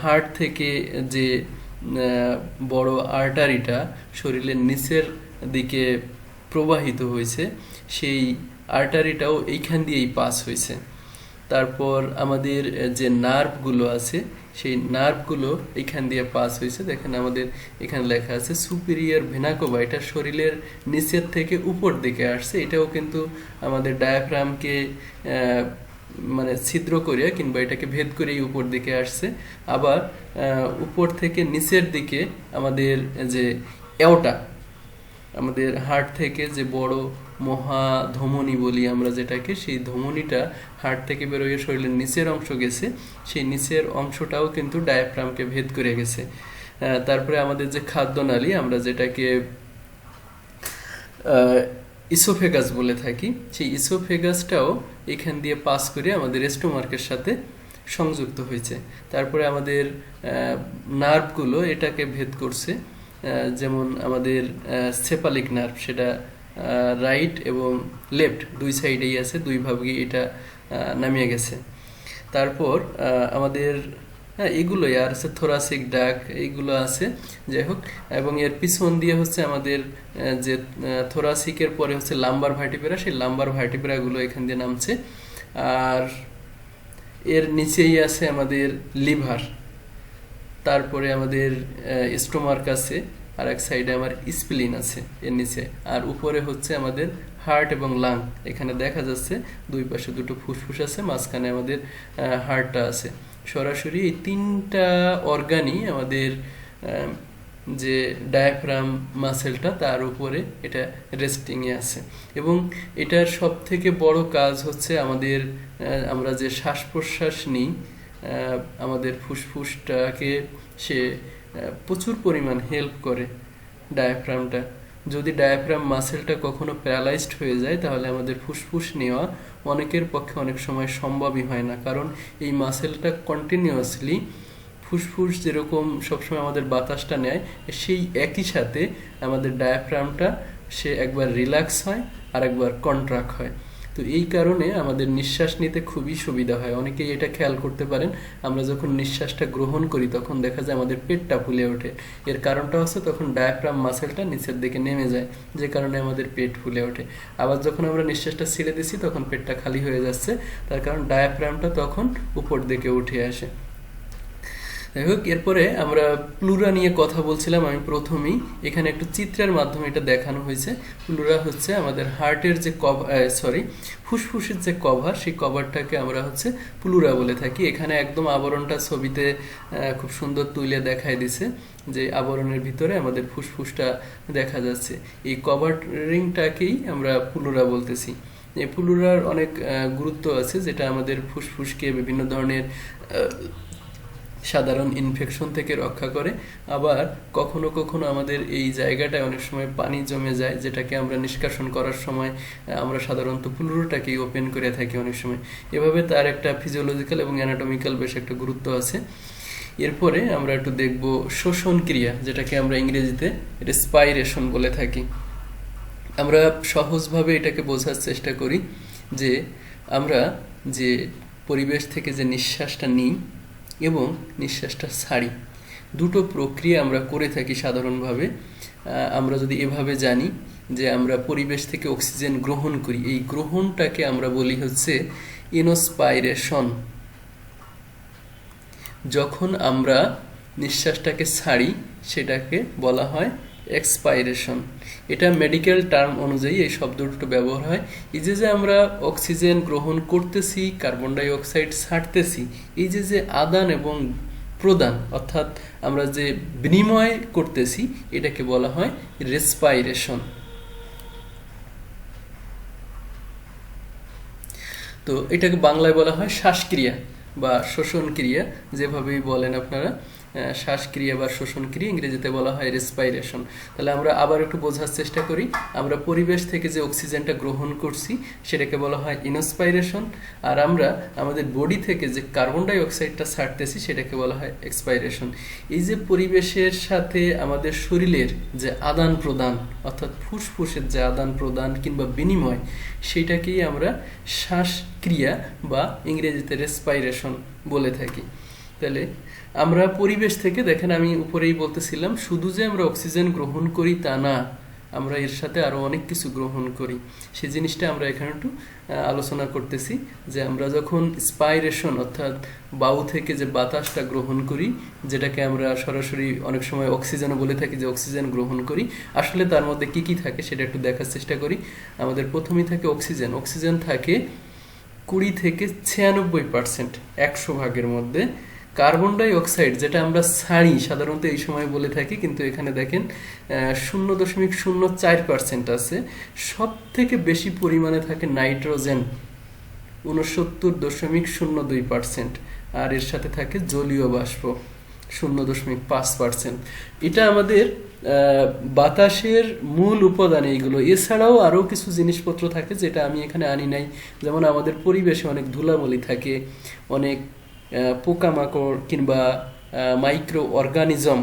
হার্ট থেকে যে বড় আর্টারিটা শরীরের নিচের দিকে প্রবাহিত হয়েছে, সেই আর্টারিটাও এইখান দিয়েই পাস হয়েছে। তারপর আমাদের যে নার্ভগুলো আছে, সেই নার্ভগুলো এখান দিয়ে পাস হয়েছে। দেখেন আমাদের এখানে লেখা আছে সুপিরিয়র ভেনা কাভা, এটা শরীরের নিচের থেকে উপর দিকে আসছে। এটাও কিন্তু আমাদের ডায়াফ্রামকে মানে ছিদ্র করিয়া কিংবা এটাকে ভেদ করেই উপর দিকে আসছে। আবার উপর থেকে নিচের দিকে আমাদের যে এওটা, আমাদের হার্ট থেকে যে বড় মহাধমনী বলি আমরা যেটাকে, সেই ধমনীটা হার্ট থেকে বেরোয় শরীরের নিচের অংশ গেছে, সেই নিচের অংশটাও কিন্তু ডায়াফ্রামকে ভেদ করে গেছে। তারপরে আমাদের যে খাদ্যনালী, আমরা যেটাকে ইসোফেগাস বলে থাকি, সেই ইসোফেগাসটাও এখান দিয়ে পাস করে আমাদের স্টোমাকের সাথে সংযুক্ত হয়েছে। তারপরে আমাদের নার্ভগুলো এটাকে ভেদ করছে, যেমন আমাদের সেপালিক নার্ভ, সেটা রাইট এবং লেফট দুই সাইডেই আছে, দুই ভাবেই এটা নামিয়ে গেছে। তারপর আমাদের এগুলোই আর আছে থোরাসিক ডাক, এইগুলো আছে যাই হোক। এবং এর পিছন দিয়ে হচ্ছে আমাদের যে থোরাসিকের পরে হচ্ছে লাম্বার ভার্টিব্রা, সেই লাম্বার ভার্টিব্রাগুলো এখান দিয়ে নামছে। আর এর নিচেই আছে আমাদের লিভার, তারপরে আমাদের স্টোমাক আছে, আর এক সাইডে আমার স্প্লিন আছে এর নিচে, আর উপরে হচ্ছে আমাদের হার্ট এবং লাং। এখানে দেখা যাচ্ছে দুই পাশে দুটো ফুসফুস আছে, মাঝখানে আমাদের হার্টটা আছে। সরাসরি এই তিনটা অর্গানই আমাদের যে ডায়াফ্রাম মাসেলটা তার উপরে এটা রেস্টিংয়ে আছে। এবং এটার সব থেকে বড় কাজ হচ্ছে আমাদের আমরা যে শ্বাস প্রশ্বাস নিই, আমাদের ফুসফুসটাকে সে প্রচুর পরিমাণ হেল্প করে ডায়াফ্রামটা। যদি ডায়াফ্রাম মাসেলটা কখনো প্যারালাইজড হয়ে যায় তাহলে আমাদের ফুসফুস নেওয়া অনেকের পক্ষে অনেক সময় সম্ভবই হয় না, কারণ এই মাসেলটা কন্টিনিউয়াসলি ফুসফুস যেরকম সবসময় আমাদের বাতাসটা নেয়, সেই একই সাথে আমাদের ডায়াফ্রামটা সে একবার রিল্যাক্স হয় আর একবার কন্ট্রাক্ট হয়। তো এই কারণে আমাদের নিঃশ্বাস নিতে খুবই সুবিধা হয়। অনেকেই এটা খেয়াল করতে পারেন, আমরা যখন নিঃশ্বাসটা গ্রহণ করি তখন দেখা যায় আমাদের পেটটা ফুলে ওঠে। এর কারণটা হচ্ছে তখন ডায়াফ্রাম মাসেলটা নিচের দিকে নেমে যায়, যে কারণে আমাদের পেট ফুলে ওঠে। আবার যখন আমরা নিঃশ্বাসটা ছেড়ে দিচ্ছি তখন পেটটা খালি হয়ে যাচ্ছে, তার কারণ ডায়াফ্রামটা তখন উপর দিকে উঠে আসে। যাই হোক, এরপরে আমরা প্লুরা নিয়ে কথা বলছিলাম। আমি প্রথমেই এখানে একটু চিত্রের মাধ্যমে এটা দেখানো হয়েছে। প্লুরা হচ্ছে আমাদের হার্টের যে ফুসফুসের যে কভার, সেই কভারটাকে আমরা হচ্ছে প্লুরা বলে থাকি। এখানে একদম আবরণটা ছবিতে খুব সুন্দর তুলে দেখায় দিছে, যে আবরণের ভিতরে আমাদের ফুসফুসটা দেখা যাচ্ছে। এই কভারিংটাকেই আমরা প্লুরা বলতেছি। এই প্লুরার অনেক গুরুত্ব আছে, যেটা আমাদের ফুসফুসকে বিভিন্ন ধরনের সাধারণ ইনফেকশন থেকে রক্ষা করে। আবার কখনো কখনো আমাদের এই জায়গাটায় অনেক সময় পানি জমে যায়, যেটাকে আমরা নিষ্কাশন করার সময় আমরা সাধারণত প্লুরাটাকেই ওপেন করে থাকি অনেক সময়। এভাবে তার একটা ফিজিওলজিক্যাল এবং অ্যানাটমিক্যাল বেশ একটা গুরুত্ব আছে। এরপরে আমরা একটু দেখব শোষণ ক্রিয়া, যেটাকে আমরা ইংরেজিতে রেসপাইরেশন বলে থাকি। আমরা সহজভাবে এটাকে বোঝার চেষ্টা করি যে আমরা যে পরিবেশ থেকে যে নিঃশ্বাসটা নিই এবং নিঃশ্বাসটা ছাড়ি, দুটো প্রক্রিয়া আমরা করে থাকি সাধারণভাবে। আমরা যদি এভাবে জানি যে আমরা পরিবেশ থেকে অক্সিজেন গ্রহণ করি, এই গ্রহণটাকে আমরা বলি হচ্ছে ইনস্পাইরেশন। যখন আমরা নিঃশ্বাসটাকে ছাড়ি সেটাকে বলা হয় এক্সপাইরেশন। এটা মেডিকেল টার্ম অনুযায়ী এই শব্দ দুটো ব্যবহার হয়। এই যে আমরা অক্সিজেন গ্রহণ করতেছি, কার্বন ডাই অক্সাইড ছাড়তেছি, এই যে আদান এবং প্রদান অর্থাৎ আমরা যে বিনিময় করতেছি, এটাকে বলা হয় রেসপাইরেশন। তো এটাকে বাংলায় বলা হয় শ্বাসক্রিয়া বা শোষণ ক্রিয়া, যেভাবেই বলেন আপনারা, শ্বাসক্রিয়া বা শোষণ ক্রিয়া, ইংরেজিতে বলা হয় রেসপাইরেশন। তাহলে আমরা আবার একটু বোঝার চেষ্টা করি। আমরা পরিবেশ থেকে যে অক্সিজেনটা গ্রহণ করছি সেটাকে বলা হয় ইনস্পাইরেশন, আর আমরা আমাদের বডি থেকে যে কার্বন ডাই অক্সাইডটা ছাড়তেছি সেটাকে বলা হয় এক্সপাইরেশন। এই যে পরিবেশের সাথে আমাদের শরীরের যে আদান প্রদান অর্থাৎ ফুসফুসের যে আদান প্রদান কিংবা বিনিময়, সেটাকেই আমরা শ্বাসক্রিয়া বা ইংরেজিতে রেসপাইরেশন বলে থাকি। তাহলে আমরা পরিবেশ থেকে, দেখেন আমি উপরেই বলতেছিলাম, শুধু যে আমরা অক্সিজেন গ্রহণ করি তা না, আমরা এর সাথে আরো অনেক কিছু গ্রহণ করি। সেই জিনিসটা আমরা এখানে একটু আলোচনা করতেছি যে আমরা যখন স্পাইরেশন অর্থাৎ বায়ু থেকে যে বাতাসটা গ্রহণ করি, যেটাকে আমরা সরাসরি অনেক সময় অক্সিজেনও বলে থাকি, যে অক্সিজেন গ্রহণ করি, আসলে তার মধ্যে কি কি থাকে সেটা একটু দেখার চেষ্টা করি। আমাদের প্রথমেই থাকে অক্সিজেন। অক্সিজেন থাকে 20 থেকে 96%, 100 ভাগের মধ্যে। কার্বন ডাই অক্সাইড যেটা আমরা ছাড়ি সাধারণত এই সময় বলে থাকি, কিন্তু এখানে দেখেন 0.04% আছে। সব থেকে বেশি পরিমাণে থাকে নাইট্রোজেন 69.02%, আর এর সাথে থাকে জলীয় বাষ্প 0.5%। এটা আমাদের বাতাসের মূল উপাদান এইগুলো। এছাড়াও আরও কিছু জিনিসপত্র থাকে যেটা আমি এখানে আনি নাই, যেমন আমাদের পরিবেশে অনেক ধুলাবালি থাকে, অনেক পোকামাকড় কিংবা মাইক্রো অর্গানিজম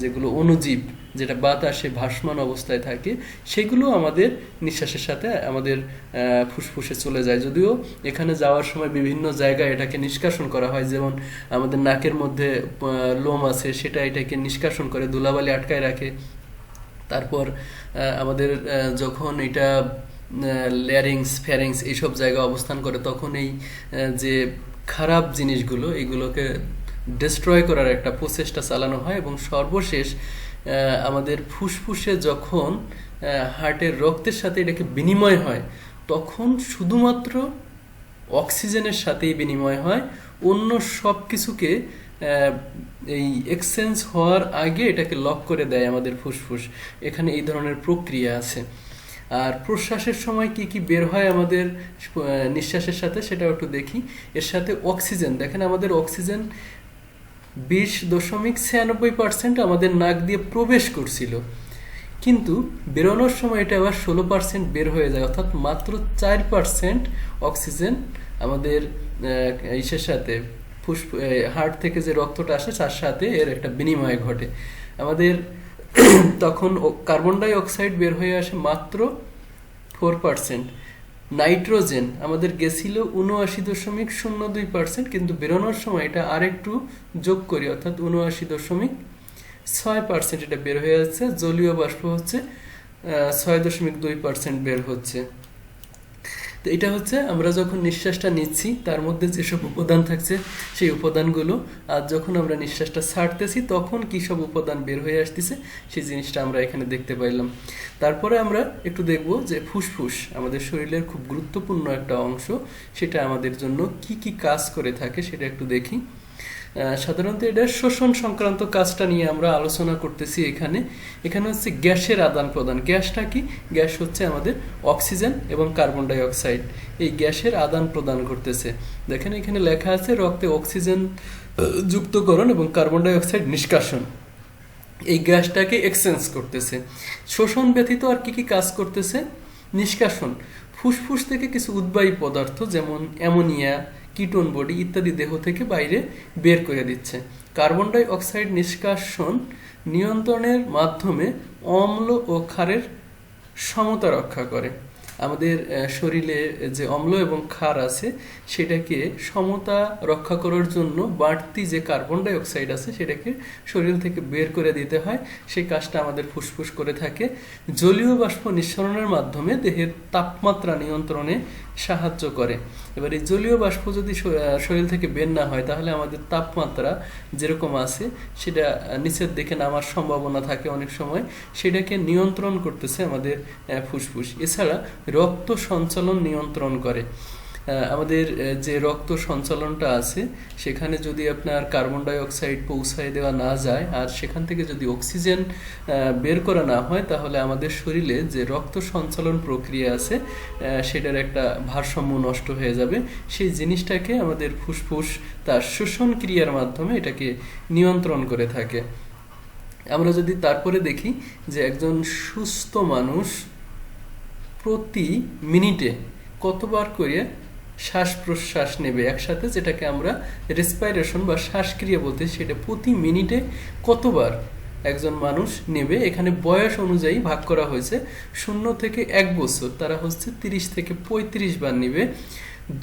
যেগুলো অণুজীব, যেটা বাতাসে ভাসমান অবস্থায় থাকে, সেগুলো আমাদের নিঃশ্বাসের সাথে আমাদের ফুসফুসে চলে যায়। যদিও এখানে যাওয়ার সময় বিভিন্ন জায়গায় এটাকে নিষ্কাশন করা হয়, যেমন আমাদের নাকের মধ্যে লোম আছে, সেটা এটাকে নিষ্কাশন করে, ধুলাবালি আটকায় রাখে। তারপর আমাদের যখন এটা ল্যারিংস, ফ্যারিংস এইসব জায়গায় অবস্থান করে, তখন এই যে খারাপ জিনিসগুলো, এগুলোকে ডিস্ট্রয় করার একটা প্রচেষ্টা চালানো হয়। এবং সর্বশেষ আমাদের ফুসফুসে যখন হার্টের রক্তের সাথে এটাকে বিনিময় হয়, তখন শুধুমাত্র অক্সিজেনের সাথেই বিনিময় হয়। অন্য সব কিছুকে এই এক্সচেঞ্জ হওয়ার আগে এটাকে লক করে দেয় আমাদের ফুসফুস। এখানে এই ধরনের প্রক্রিয়া আছে। আর প্রশ্বাসের সময় কি কি বের হয় আমাদের নিঃশ্বাসের সাথে, সেটাও একটু দেখি। এর সাথে অক্সিজেন, দেখেন আমাদের অক্সিজেন 20.96% আমাদের নাক দিয়ে প্রবেশ করছিল, কিন্তু বেরোনোর সময় এটা আবার 16% বের হয়ে যায়, অর্থাৎ মাত্র 4% অক্সিজেন আমাদের ইসের সাথে হার্ট থেকে যে রক্তটা আসে তার সাথে এর একটা বিনিময় ঘটে। আমাদের তখন কার্বন ডাই অক্সাইড বের হয়ে আসে মাত্র 4%। নাইট্রোজেন আমাদের গেছিল 79.02%, কিন্তু বেরোনোর সময় এটা আরেকটু যোগ করি, অর্থাৎ 79.6% এটা বের হয়ে যাচ্ছে। জলীয় বাষ্প হচ্ছে 6.2% বের হচ্ছে। তো এটা হচ্ছে আমরা যখন নিঃশ্বাসটা নিচ্ছি তার মধ্যে যেসব উপাদান থাকছে সেই উপাদানগুলো, আর যখন আমরা নিঃশ্বাসটা ছাড়তেছি তখন কী সব উপাদান বের হয়ে আসতেছে সেই জিনিসটা আমরা এখানে দেখতে পাইলাম। তারপরে আমরা একটু দেখব যে ফুসফুস আমাদের শরীরের খুব গুরুত্বপূর্ণ একটা অংশ, সেটা আমাদের জন্য কি কি কাজ করে থাকে সেটা একটু দেখি। সাধারণত এটা শোষণ সংক্রান্ত কাজটা নিয়ে আমরা আলোচনা করতেছি। এখানে এখানে হচ্ছে গ্যাসের আদান প্রদান। গ্যাসটা কি? গ্যাস হচ্ছে আমাদের অক্সিজেন এবং কার্বন ডাই অক্সাইড, এই গ্যাসের আদান প্রদান করতেছে। দেখেন এখানে লেখা আছে রক্তে অক্সিজেন যুক্তকরণ এবং কার্বন ডাই অক্সাইড নিষ্কাশন, এই গ্যাসটাকে এক্সচেঞ্জ করতেছে। শোষণ ব্যতীত আর কি কি কাজ করতেছে? নিষ্কাশন, ফুসফুস থেকে কিছু উদ্বায়ী পদার্থ যেমন অ্যামোনিয়া, কিটোন বডি ইত্যাদি দেহ থেকে বাইরে বের করে দিচ্ছে। কার্বন ডাই অক্সাইড নিষ্কাশন নিয়ন্ত্রণের মাধ্যমে অম্ল ও ক্ষারের সমতা রক্ষা করে। আমাদের শরীরে যে অম্ল এবং ক্ষার আছে সেটাকে সমতা রক্ষা করার জন্য বাড়তি যে কার্বন ডাই অক্সাইড আছে সেটাকে শরীর থেকে বের করে দিতে হয়। সেই কাজটা আমাদের ফুসফুস করে থাকে। জলীয় বাষ্প নিঃসরণের মাধ্যমে দেহের তাপমাত্রা নিয়ন্ত্রণে সাহায্য করে। এবার এই জলীয় বাষ্প যদি শরীর থেকে বের না হয় তাহলে আমাদের তাপমাত্রা যেরকম আছে সেটা নিচের দিকে নামার সম্ভাবনা থাকে অনেক সময়, সেটাকে নিয়ন্ত্রণ করতেছে আমাদের ফুসফুস। এছাড়া রক্ত সঞ্চালন নিয়ন্ত্রণ করে। আমাদের যে রক্ত সঞ্চালনটা আছে সেখানে যদি আপনার কার্বন ডাই অক্সাইড পৌঁছায় দেওয়া না যায় আর সেখান থেকে যদি অক্সিজেন বের করা না হয় তাহলে আমাদের শরীরে যে রক্ত সঞ্চালন প্রক্রিয়া আছে সেটার একটা ভারসাম্য নষ্ট হয়ে যাবে। সেই জিনিসটাকে আমাদের ফুসফুস তার শোষণ ক্রিয়ার মাধ্যমে এটাকে নিয়ন্ত্রণ করে থাকে। আমরা যদি তারপরে দেখি যে একজন সুস্থ মানুষ প্রতি মিনিটে কতবার করে শ্বাস প্রশ্বাস নেবে একসাথে, যেটাকে আমরা রেসপিরেশন বা শ্বাসক্রিয়া বলতে, সেটা প্রতি মিনিটে কতবার একজন মানুষ নেবে। এখানে বয়স অনুযায়ী ভাগ করা হয়েছে। 0 থেকে 1 বছর তারা হচ্ছে 30 থেকে 35 বার নেবে।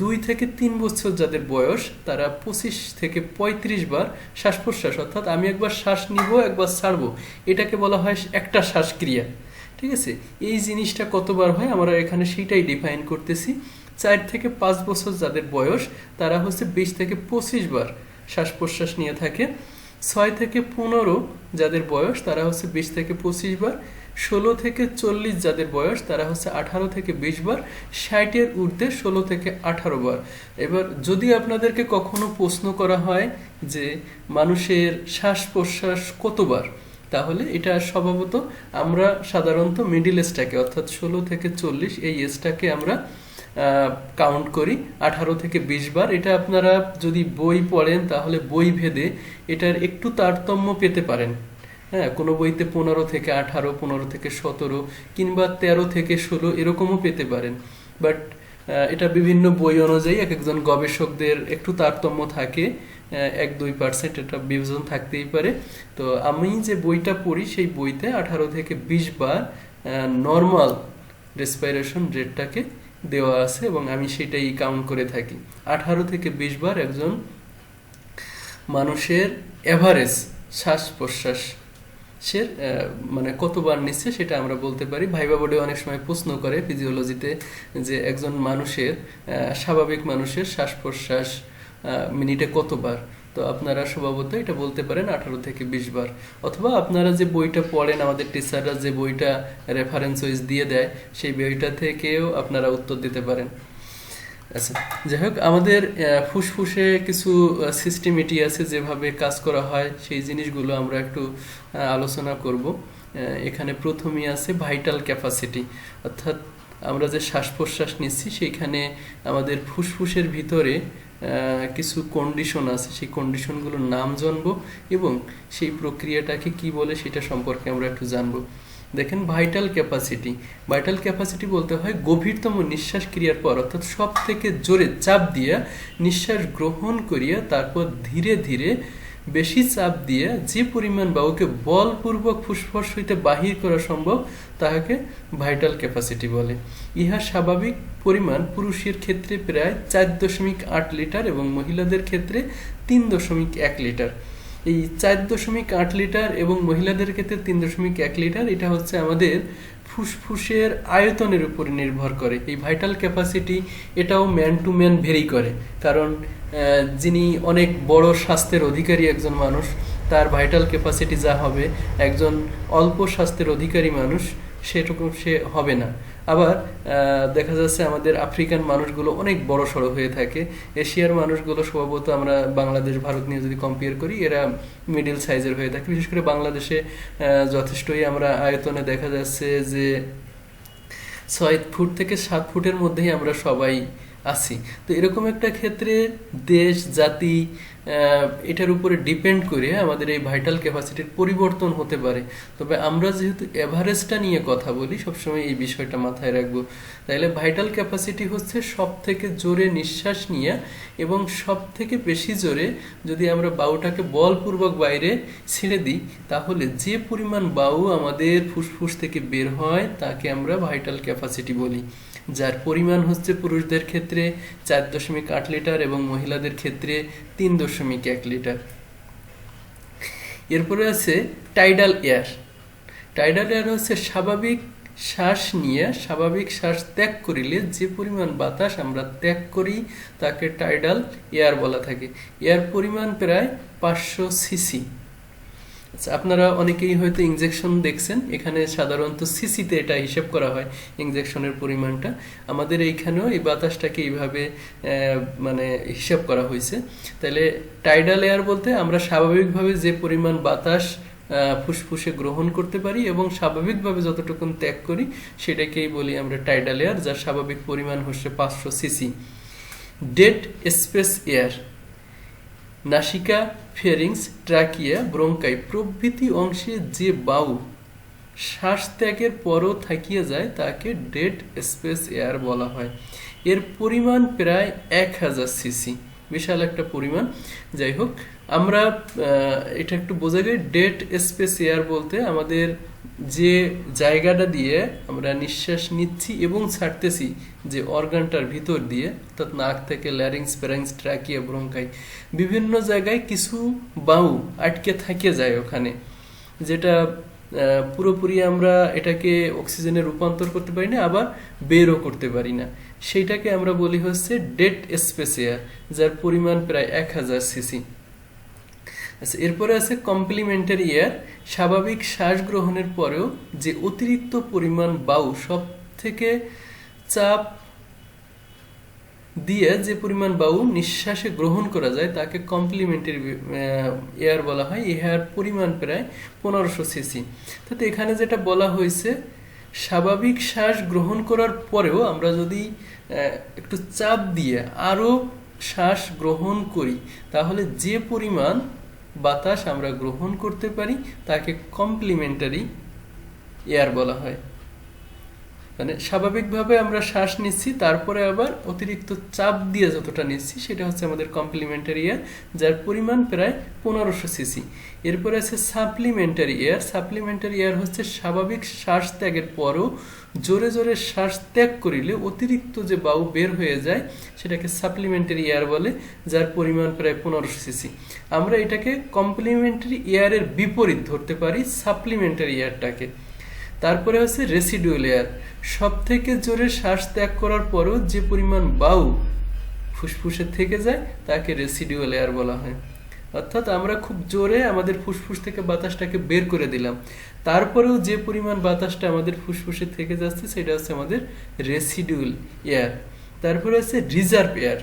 2 থেকে 3 বছর যাদের বয়স তারা 25 থেকে 35 বার শ্বাস প্রশ্বাস, অর্থাৎ আমি একবার শ্বাস নিব একবার ছাড়বো, এটাকে বলা হয় একটা শ্বাসক্রিয়া। ঠিক আছে, এই জিনিসটা কতবার হয় আমরা এখানে সেইটাই ডিফাইন করতেছি। 4 থেকে 5 বছর যাদের বয়স তারা হচ্ছে 20 থেকে 25 বার শ্বাস প্রশ্বাস নিয়ে থাকে। 6 থেকে 15 যাদের বয়স তারা হচ্ছে 20 থেকে 25 বার। 16 থেকে 40 যাদের বয়স তারা হচ্ছে 18 থেকে 20 বার। 60-এর ঊর্ধ্বে 16 থেকে 18 বার। এবার যদি আপনাদেরকে কখনো প্রশ্ন করা হয় যে মানুষের শ্বাস প্রশ্বাস কতবার, তাহলে এটা স্বভাবত আমরা সাধারণত মিডিল এজটাকে অর্থাৎ 16 থেকে 40 এই এজটাকে আমরা কাউন্ট করি 18 থেকে 20 বার। এটা আপনারা যদি বই পড়েন তাহলে বই ভেদে এটার একটু তারতম্য পেতে পারেন। হ্যাঁ, কোনো বইতে 15 থেকে 18, 15 থেকে 17 কিংবা 13 থেকে 16 এরকমও পেতে পারেন। বাট এটা বিভিন্ন বই অনুযায়ী এক একজন গবেষকদের একটু তারতম্য থাকে, 1-2% এটা বিভাজন থাকতেই পারে। তো আমি যে বইটা পড়ি সেই বইতে 18 থেকে 20 বার নর্মাল রেসপিরেশন রেটটাকে দেওয়া আছে এবং আমি সেটাই কাউন্ট করে থাকি। 18 থেকে 20 বার একজন মানুষের এভারেজ শ্বাস প্রশ্বাস মানে কতবার নিচ্ছে সেটা আমরা বলতে পারি। ভাইবা বোর্ডে অনেক সময় প্রশ্ন করে ফিজিওলজিতে যে একজন মানুষের স্বাভাবিক মানুষের শ্বাস প্রশ্বাস মিনিটে কতবার, তো আপনারা স্বভাবত এটা বলতে পারেন 18 থেকে 20 বার। অথবা আপনারা যে বইটা পড়েন, আমাদের টিচাররা যে বইটা রেফারেন্স ওয়াইজ দিয়ে দেয় সেই বইটা থেকেও আপনারা উত্তর দিতে পারেন। আচ্ছা, যাই হোক, আমাদের ফুসফুসে কিছু সিস্টেমেটি আছে যেভাবে কাজ করা হয় সেই জিনিসগুলো আমরা একটু আলোচনা করব। এখানে প্রথমেই আছে ভাইটাল ক্যাপাসিটি, অর্থাৎ আমরা যে শ্বাস প্রশ্বাস নিচ্ছি সেইখানে আমাদের ফুসফুসের ভিতরে কিছু কন্ডিশন আছে, সেই কন্ডিশনগুলোর নাম জানবো এবং সেই প্রক্রিয়াটাকে কি বলে সেটা সম্পর্কে আমরা একটু জানবো। দেখেন, ভাইটাল ক্যাপাসিটি। ভাইটাল ক্যাপাসিটি বলতে হয় গভীরতম নিঃশ্বাস ক্রিয়ার পর, অর্থাৎ সব থেকে জোরে চাপ দিয়া নিঃশ্বাস গ্রহণ করিয়া তারপর ধীরে ধীরে বেশি চাপ দিয়ে যে পরিমাণ বায়ুকে বলপূর্বক ফুসফুস হইতে বাহির করা সম্ভব তাহাকে ভাইটাল ক্যাপাসিটি বলে। ইহা স্বাভাবিক পরিমাণ পুরুষের ক্ষেত্রে প্রায় 4.8 লিটার এবং মহিলাদের ক্ষেত্রে 3.1 লিটার। এই 4.8 লিটার এবং মহিলাদের ক্ষেত্রে 3.1 লিটার, এটা হচ্ছে আমাদের ফুসফুসের আয়তনের উপর নির্ভর করে। এই ভাইটাল ক্যাপাসিটি এটাও ম্যান টু ম্যান ভেরি করে, কারণ যিনি অনেক বড় স্বাস্থ্যের অধিকারী একজন মানুষ তার ভাইটাল ক্যাপাসিটি যা হবে, একজন অল্প স্বাস্থ্যের অধিকারী মানুষ সেরকম সে হবে না। আবার দেখা যাচ্ছে আমাদের আফ্রিকান মানুষগুলো অনেক বড় সড়ো হয়ে থাকে, এশিয়ার মানুষগুলো স্বভাবত আমরা বাংলাদেশ ভারত নিয়ে যদি কম্পেয়ার করি এরা মিডিল সাইজের হয়ে থাকে। বিশেষ করে বাংলাদেশে যথেষ্টই আমরা আয়তনে দেখা যাচ্ছে যে 6 ফুট থেকে 7 ফুটের মধ্যেই আমরা সবাই আছি। তো এরকম একটা ক্ষেত্রে দেশ জাতি এটার উপরে ডিপেন্ড করে আমাদের এই ভাইটাল ক্যাপাসিটির পরিবর্তন হতে পারে। তবে আমরা যেহেতু এভারেজটা নিয়ে কথা বলি, সবসময় এই বিষয়টা মাথায় রাখবো। তাহলে ভাইটাল ক্যাপাসিটি হচ্ছে সব থেকে জোরে নিঃশ্বাস নিয়ে এবং সব থেকে বেশি জোরে যদি আমরা বায়ুটাকে বলপূর্বক বাইরে ছেড়ে দিই, তাহলে যে পরিমাণ বায়ু আমাদের ফুসফুস থেকে বের হয় তাকে আমরা ভাইটাল ক্যাপাসিটি বলি, যার পরিমাণ হচ্ছে পুরুষদের ক্ষেত্রে 4.8 লিটার এবং মহিলাদের ক্ষেত্রে 3.1 লিটার। এরপরে আছে টাইডাল এয়ার। টাইডাল এয়ার হচ্ছে স্বাভাবিক শ্বাস নিয়ে স্বাভাবিক শ্বাস ত্যাগ করিলে যে পরিমাণ বাতাস আমরা ত্যাগ করি তাকে টাইডাল এয়ার বলা থাকে। এর পরিমাণ প্রায় 500 সিসি। আপনারা অনেকেই হয়তো ইনজেকশন দেখছেন, এখানে সাধারণত সিসিতে এটা হিসেব করা হয় ইনজেকশনের পরিমাণটা। আমাদের এইখানেও এই বাতাসটাকে এইভাবে মানে হিসাব করা হয়েছে। তাহলে টাইডাল এয়ার বলতে আমরা স্বাভাবিকভাবে যে পরিমাণ বাতাস ফুসফুসে গ্রহণ করতে পারি এবং স্বাভাবিকভাবে যতটুকু ত্যাগ করি সেটাকেই বলি আমরা টাইডাল এয়ার, যার স্বাভাবিক পরিমাণ হচ্ছে 500 সিসি। ডেড স্পেস এয়ার নাসিকা, ফেরিংস, ট্রাকিয়া, ব্রঙ্কাই প্রভৃতি অংশে যে বায়ু শ্বাস ত্যাগের পরও থাকিয়ে যায় তাকে ডেড স্পেস এয়ার বলা হয়। এর পরিমাণ প্রায় 1000 সিসি, বিশাল একটা পরিমাণ। যাই হোক, আমরা এটা একটু বোঝা যায়। ডেড স্পেস এয়ার বলতে আমাদের যে জায়গাটা দিয়ে আমরা নিঃশ্বাস নিচ্ছি এবং ছাড়তেছি, যে অর্গানটার ভিতর দিয়ে, অর্থাৎ নাক থেকে ল্যারিংস, ফ্যারিংস, ট্রাকিয়া, ব্রঙ্কাই বিভিন্ন জায়গায় কিছু বায়ু আটকে থাকে যায় ওখানে, যেটা পুরোপুরি আমরা এটাকে অক্সিজেনে রূপান্তর করতে পারি না, আবার বেরও করতে পারি না। সেইটাকে আমরা বলি হচ্ছে ডেড স্পেস এয়ার, যার পরিমাণ প্রায় 1000 সিসি। আচ্ছা, এরপরে আছে কমপ্লিমেন্টারি এয়ার। স্বাভাবিক শ্বাস গ্রহণের পরেও যে অতিরিক্ত পরিমাণ বায়ু সব থেকে চাপ দিয়ে যে পরিমাণ বায়ু নিঃশ্বাসে গ্রহণ করা যায় তাকে কমপ্লিমেন্টারি এয়ার বলা হয়। ইহার পরিমাণ প্রায় 1500 সিসি। তাতে এখানে যেটা বলা হয়েছে, স্বাভাবিক শ্বাস গ্রহণ করার পরেও আমরা যদি একটু চাপ দিয়ে আরো শ্বাস গ্রহণ করি, তাহলে যে পরিমাণ বাতাস আমরা গ্রহণ করতে পারি তাকে কমপ্লিমেন্টারি এয়ার বলা হয়। মানে স্বাভাবিকভাবে আমরা শ্বাস নিচ্ছি, তারপরে আবার অতিরিক্ত চাপ দিয়ে যতটা নিচ্ছি সেটা হচ্ছে আমাদের কমপ্লিমেন্টারি এয়ার, যার পরিমাণ প্রায় 1500 সিসি। এরপরে আছে সাপ্লিমেন্টারি এয়ার। সাপ্লিমেন্টারি এয়ার হচ্ছে স্বাভাবিক শ্বাস ত্যাগের পরও জোরে জোরে শ্বাস ত্যাগ করিলে অতিরিক্ত যে বায়ু বের হয়ে যায় সেটাকে সাপ্লিমেন্টারি এয়ার বলে, যার পরিমাণ প্রায় 1500 সিসি। আমরা এটাকে কমপ্লিমেন্টারি এয়ারের বিপরীত ধরতে পারি, সাপ্লিমেন্টারি এয়ারটাকে। তারপরে হচ্ছে রেসিডুয়াল এয়ার। সব থেকে জোরে শ্বাস ত্যাগ করার পরও যে পরিমাণ বায়ু ফুসফুসে থেকে যায় তাকে রেসিডুয়াল এয়ার বলা হয়। অর্থাৎ আমরা খুব জোরে আমাদের ফুসফুস থেকে বাতাসটাকে বের করে দিলাম, তারপরেও যে পরিমাণ বাতাসটা আমাদের ফুসফুসে থেকে যাচ্ছে সেটা হচ্ছে আমাদের রেসিডুয়াল এয়ার। তারপরে আছে রিজার্ভ এয়ার।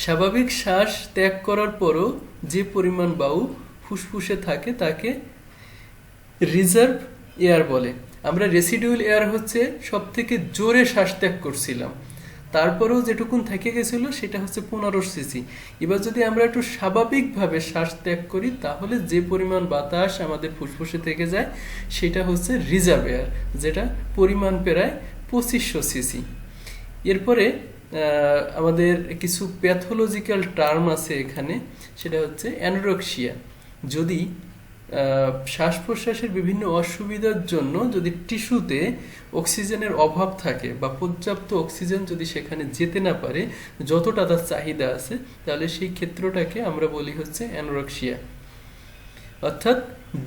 স্বাভাবিক শ্বাস ত্যাগ করার পরও যে পরিমাণ বায়ু ফুসফুসে থাকে তাকে রিজার্ভ এয়ার বলে। আমরা রেসিডুয়াল এয়ার হচ্ছে সব থেকে জোরে শ্বাস ত্যাগ করছিলাম, তারপরেও যেটুকুন থেকে গেছিল সেটা হচ্ছে 1500 সিসি। এবার যদি আমরা একটু স্বাভাবিকভাবে শ্বাস ত্যাগ করি তাহলে যে পরিমাণ বাতাস আমাদের ফুসফুসে থেকে যায় সেটা হচ্ছে রিজার্ভ এয়ার, যেটা পরিমাণ প্রায় 2500 সিসি। এরপরে আমাদের কিছু প্যাথোলজিক্যাল টার্ম আছে এখানে, সেটা হচ্ছে অ্যানোরেক্সিয়া। যদি শ্বাস প্রশ্বাসের বিভিন্ন অসুবিধার জন্য যদি টিস্যুতে অক্সিজেনের অভাব থাকে বা পর্যাপ্ত অক্সিজেন যদি সেখানে যেতে না পারে যতটা তার চাহিদা আছে, তাহলে সেই ক্ষেত্রটাকে আমরা বলি হচ্ছে অ্যানোরেক্সিয়া। অর্থাৎ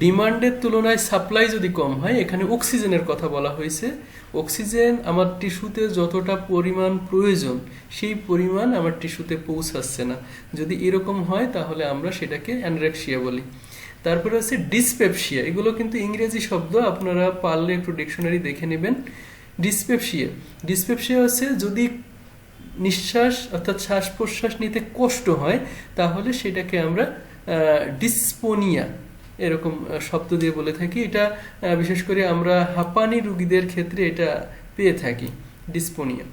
ডিমান্ডের তুলনায় সাপ্লাই যদি কম হয়, এখানে অক্সিজেনের কথা বলা হয়েছে, অক্সিজেন আমার টিস্যুতে যতটা পরিমাণ প্রয়োজন সেই পরিমাণ আমার টিস্যুতে পৌঁছাচ্ছে না, যদি এরকম হয় তাহলে আমরা সেটাকে অ্যানোরেক্সিয়া বলি। তারপরে হচ্ছে ডিসপেপসিয়া, এগুলো কিন্তু ইংরেজি শব্দ, আপনারা পারলে একটু ডিকশনারি দেখে নেবেন। ডিসপেপসিয়া, ডিসপেপসিয়া হচ্ছে যদি নিঃশ্বাস অর্থাৎ শ্বাস প্রশ্বাস নিতে কষ্ট হয় তাহলে সেটাকে আমরা ডিসপোনিয়া এরকম শব্দ দিয়ে বলে থাকি। এটা বিশেষ করে আমরা হাঁপানি রোগীদের ক্ষেত্রে এটা পেয়ে থাকি, ডিসপোনিয়া।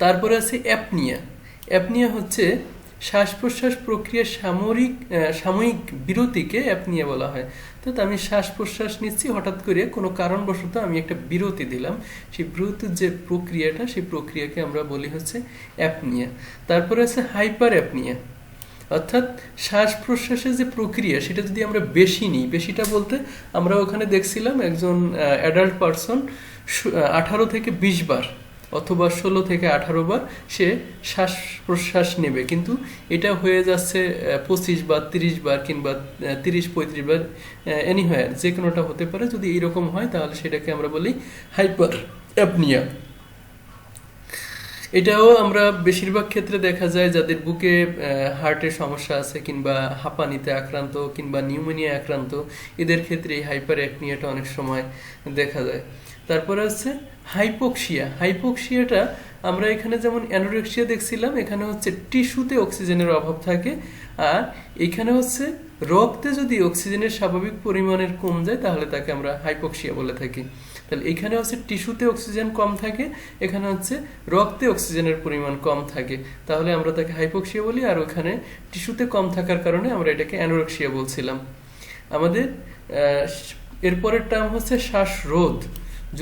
তারপরে আছে অ্যাপনিয়া। অ্যাপনিয়া হচ্ছে শ্বাস প্রশ্বাস প্রক্রিয়ার সাময়িক বিরতিকে অ্যাপনিয়া বলা হয়। তো আমি শ্বাস প্রশ্বাস নিচ্ছি, হঠাৎ করে কোনো কারণবশত আমি একটা বিরতি দিলাম, সেই বিরতির যে প্রক্রিয়াটা সেই প্রক্রিয়াকে আমরা বলি হচ্ছে অ্যাপনিয়া। তারপরে আছে হাইপার অ্যাপনিয়া, অর্থাৎ শ্বাস প্রশ্বাসের যে প্রক্রিয়া সেটা যদি আমরা বেশি নিই, বেশিটা বলতে আমরা ওখানে দেখছিলাম একজন অ্যাডাল্ট পারসন 18 থেকে 20 বার অথবা 16 থেকে 18 বার সে শ্বাস প্রশ্বাস নেবে, কিন্তু এটা হয়ে যাচ্ছে 25 বা 30 বার কিংবা 30-35 বার, এনিহোয়ার যে কোনোটা হতে পারে। যদি এইরকম হয় তাহলে সেটাকে আমরা বলি হাইপার অ্যাপনিয়া। এটাও আমরা বেশিরভাগ ক্ষেত্রে দেখা যায় যাদের বুকে হার্টের সমস্যা আছে কিংবা হাঁপানিতে আক্রান্ত কিংবা নিউমোনিয়া আক্রান্ত, এদের ক্ষেত্রে এই হাইপার অ্যাপনিয়াটা অনেক সময় দেখা যায়। তারপরে হচ্ছে হাইপোক্সিয়া। হাইপোক্সিয়াটা আমরা এখানে যেমন অ্যানোরেক্সিয়া দেখছিলাম, এখানে হচ্ছে টিস্যুতে অক্সিজেনের অভাব থাকে, আর এখানে হচ্ছে রক্তে যদি অক্সিজেনের স্বাভাবিক পরিমাণের কম যায় তাহলে তাকে আমরা হাইপোক্সিয়া বলে থাকি। তাহলে এখানে হচ্ছে টিস্যুতে অক্সিজেন কম থাকে, এখানে হচ্ছে রক্তে অক্সিজেনের পরিমাণ কম থাকে, তাহলে আমরা তাকে হাইপোক্সিয়া বলি। আর ওখানে টিস্যুতে কম থাকার কারণে আমরা এটাকে অ্যানোরেক্সিয়া বলছিলাম। আমাদের এরপরের টার্ম হচ্ছে শ্বাসরোধ।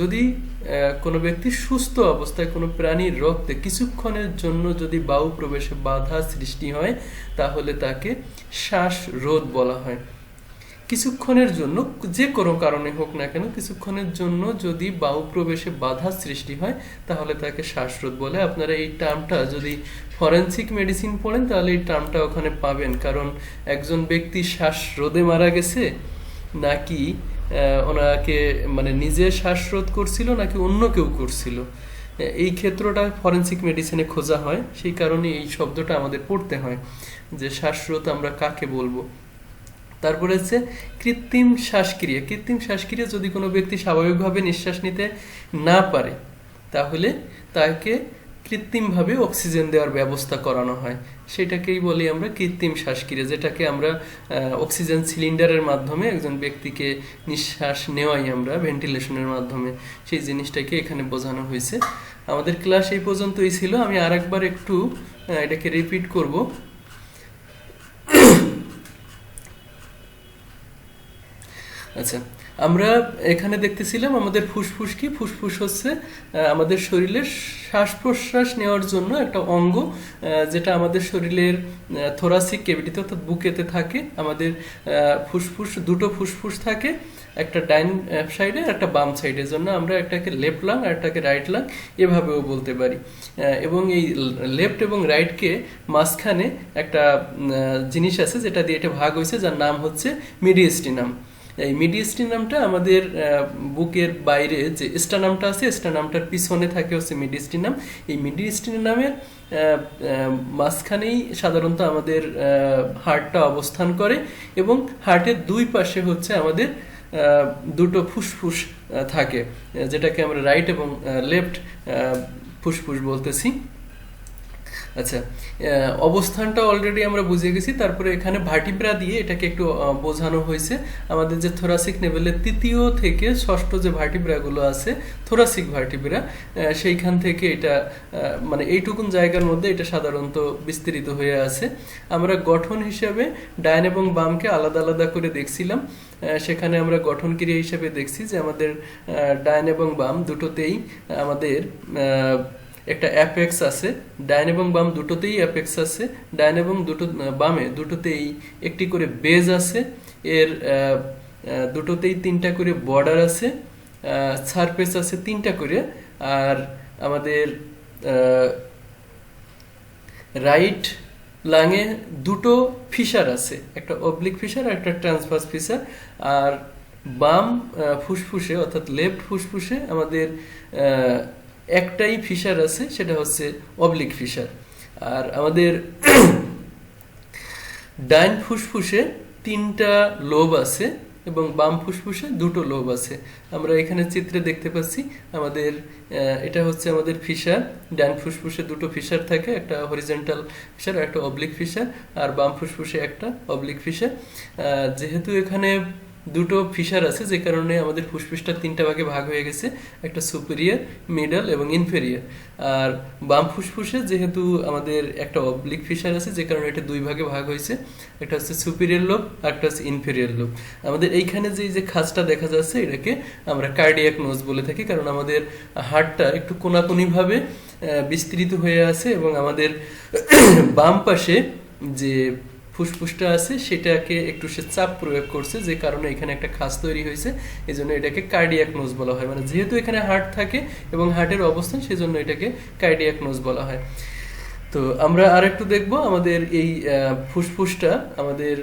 যদি কোনো ব্যক্তি সুস্থ অবস্থায় কোনো প্রাণীর রক্তে কিছুক্ষণের জন্য যদি বায়ু প্রবেশে বাধা সৃষ্টি হয় তাহলে তাকে শ্বাসরোধ বলা হয়। কিছুক্ষণের জন্য, যে কোনো কারণে হোক না কেন, কিছুক্ষণের জন্য যদি বায়ু প্রবেশে বাধা সৃষ্টি হয় তাহলে তাকে শ্বাসরোধ বলে। আপনারা এই টার্মটা যদি ফরেনসিক মেডিসিন পড়েন তাহলে এই টার্মটা ওখানে পাবেন, কারণ একজন ব্যক্তি শ্বাসরোধে মারা গেছে নাকি ওনাকে মানে নিজে শ্বাসরোধ করছিল নাকি অন্য কেউ করছিল, এই ক্ষেত্রটা ফরেনসিক মেডিসিনে খোঁজা হয়, সেই কারণে এই শব্দটা আমাদের পড়তে হয় যে শ্বাসরোধ আমরা কাকে বলবো। তারপরে হচ্ছে কৃত্রিম শ্বাসক্রিয়া। কৃত্রিম শ্বাসক্রিয়া যদি কোনো ব্যক্তি স্বাভাবিকভাবে নিঃশ্বাস নিতে না পারে তাহলে তাকে কৃত্রিমভাবে অক্সিজেন দেওয়ার ব্যবস্থা করানো হয়, সেটাকেই বলি আমরা কৃত্রিম শ্বাসক্রিয়া, যেটাকে আমরা অক্সিজেন সিলিন্ডারের মাধ্যমে একজন ব্যক্তিকে নিঃশ্বাস নেওয়াই আমরা ভেন্টিলেশনের মাধ্যমে, সেই জিনিসটাকে এখানে বোঝানো হয়েছে। আমাদের ক্লাস এই পর্যন্তই ছিল। আমি আরেকবার একটু এটাকে রিপিট করব। আচ্ছা, আমরা এখানে দেখতেছিলাম আমাদের ফুসফুস কি। ফুসফুস হচ্ছে আমাদের শরীরের শ্বাস প্রশ্বাস নেওয়ার জন্য একটা অঙ্গ, যেটা আমাদের শরীরের থোরাসিক ক্যাভিটিতে অর্থাৎ বুকেতে থাকে। আমাদের ফুসফুস, দুটো ফুসফুস থাকে, একটা ডাইন সাইডে একটা বাম সাইডের জন্য আমরা একটাকে লেফট লাং আর একটাকে রাইট লাং এভাবেও বলতে পারি। এবং এই লেফট এবং রাইটকে মাঝখানে একটা জিনিস আছে যেটা দিয়ে এটা ভাগ হয়েছে, যার নাম হচ্ছে মিডিয়াস্টিনাম। এই মিডিয়াস্টিনামটা আমাদের বুকের বাইরে যে স্টানামটা আছে, স্টানামটার পিছনে থাকে হচ্ছে মিডিয়াস্টিনাম। এই মিডিয়াস্টিনামের মাঝখানেই সাধারণত আমাদের হার্টটা অবস্থান করে, এবং হার্টের দুই পাশে হচ্ছে আমাদের দুটো ফুসফুস থাকে, যেটাকে আমরা রাইট এবং লেফট ফুসফুস বলতেছি। আচ্ছা, অবস্থানটা অলরেডি আমরা বুঝে গেছি। তারপরে এখানে ভার্টিব্রা দিয়ে এটাকে একটু বোঝানো হয়েছে। আমাদের যে থোরাসিক নেভেলের 3য় থেকে 6ষ্ঠ যে ভার্টিব্রাগুলো আছে, থোরাসিক ভার্টিব্রা, সেইখান থেকে এটা মানে এইটুকুন জায়গার মধ্যে এটা সাধারণত বিস্তৃত হয়ে আছে। আমরা গঠন হিসাবে ডাইন এবং বামকে আলাদা আলাদা করে দেখছিলাম। সেখানে আমরা গঠন ক্রিয়া হিসাবে দেখছি যে আমাদের ডাইন এবং বাম দুটোতেই আমাদের একটা অ্যাপেক্স আছে, ডাইন এবং বাম দুটোতেই অ্যাপেক্স আছে, ডাইন এবং বামে দুটোতেই একটি করে বেজ আছে, এর দুটোতেই 3টা করে বর্ডার আছে, সারফেস আছে 3টা করে, আর আমাদের রাইট লাঙে দুটো ফিশার আছে, একটা অবলিক ফিশার আর একটা ট্রান্সভার্স ফিশার। আর বাম ফুসফুসে অর্থাৎ লেফট ফুসফুসে আমাদের একটাই ফিশার আছে, সেটা হচ্ছে অবলিক ফিশার। আর আমাদের ডাইন ফুসফুসে তিনটা লোব আছে এবং বাম ফুসফুসে দুটো লোব আছে। আমরা এখানে চিত্রে দেখতে পাচ্ছি আমাদের এটা হচ্ছে আমাদের ফিশার। ডান ফুসফুসে দুটো ফিশার থাকে, একটা হরিজন্টাল ফিশার আর একটা অবলিক ফিশার, আর বাম ফুসফুসে একটা অবলিক ফিশার। যেহেতু এখানে দুটো ফিশার আছে, যে কারণে আমাদের ফুসফুসটা তিনটা ভাগে ভাগ হয়ে গেছে, একটা সুপিরিয়র, মিডল এবং ইনফেরিয়র। আর বাম ফুসফুসে যেহেতু আমাদের একটা অবলিক ফিশার আছে, যে কারণে এটা দুই ভাগে ভাগ হয়েছে, একটা হচ্ছে সুপিরিয়র লোব আর একটা হচ্ছে ইনফেরিয়র লোব। আমাদের এইখানে যে খাঁজটা দেখা যাচ্ছে এটাকে আমরা কার্ডিয়াক নোজ বলে থাকি, কারণ আমাদের হার্টটা একটু কোনাকুনিভাবে বিস্তৃত হয়ে আছে এবং আমাদের বাম পাশে যে ফুসফুসটা আছে সেটাকে একটু সে চাপ প্রয়োগ করছে, যে কারণে এখানে একটা খাঁজ তৈরি হয়েছে। এই জন্য এটাকে কার্ডিয়াক নোজ বলা হয়। মানে যেহেতু এখানে হার্ট থাকে এবং হার্টের অবস্থান, সেজন্য এটাকে কার্ডিয়াক নোজ বলা হয়। তো আমরা আর একটু দেখবো আমাদের এই ফুসফুসটা, আমাদের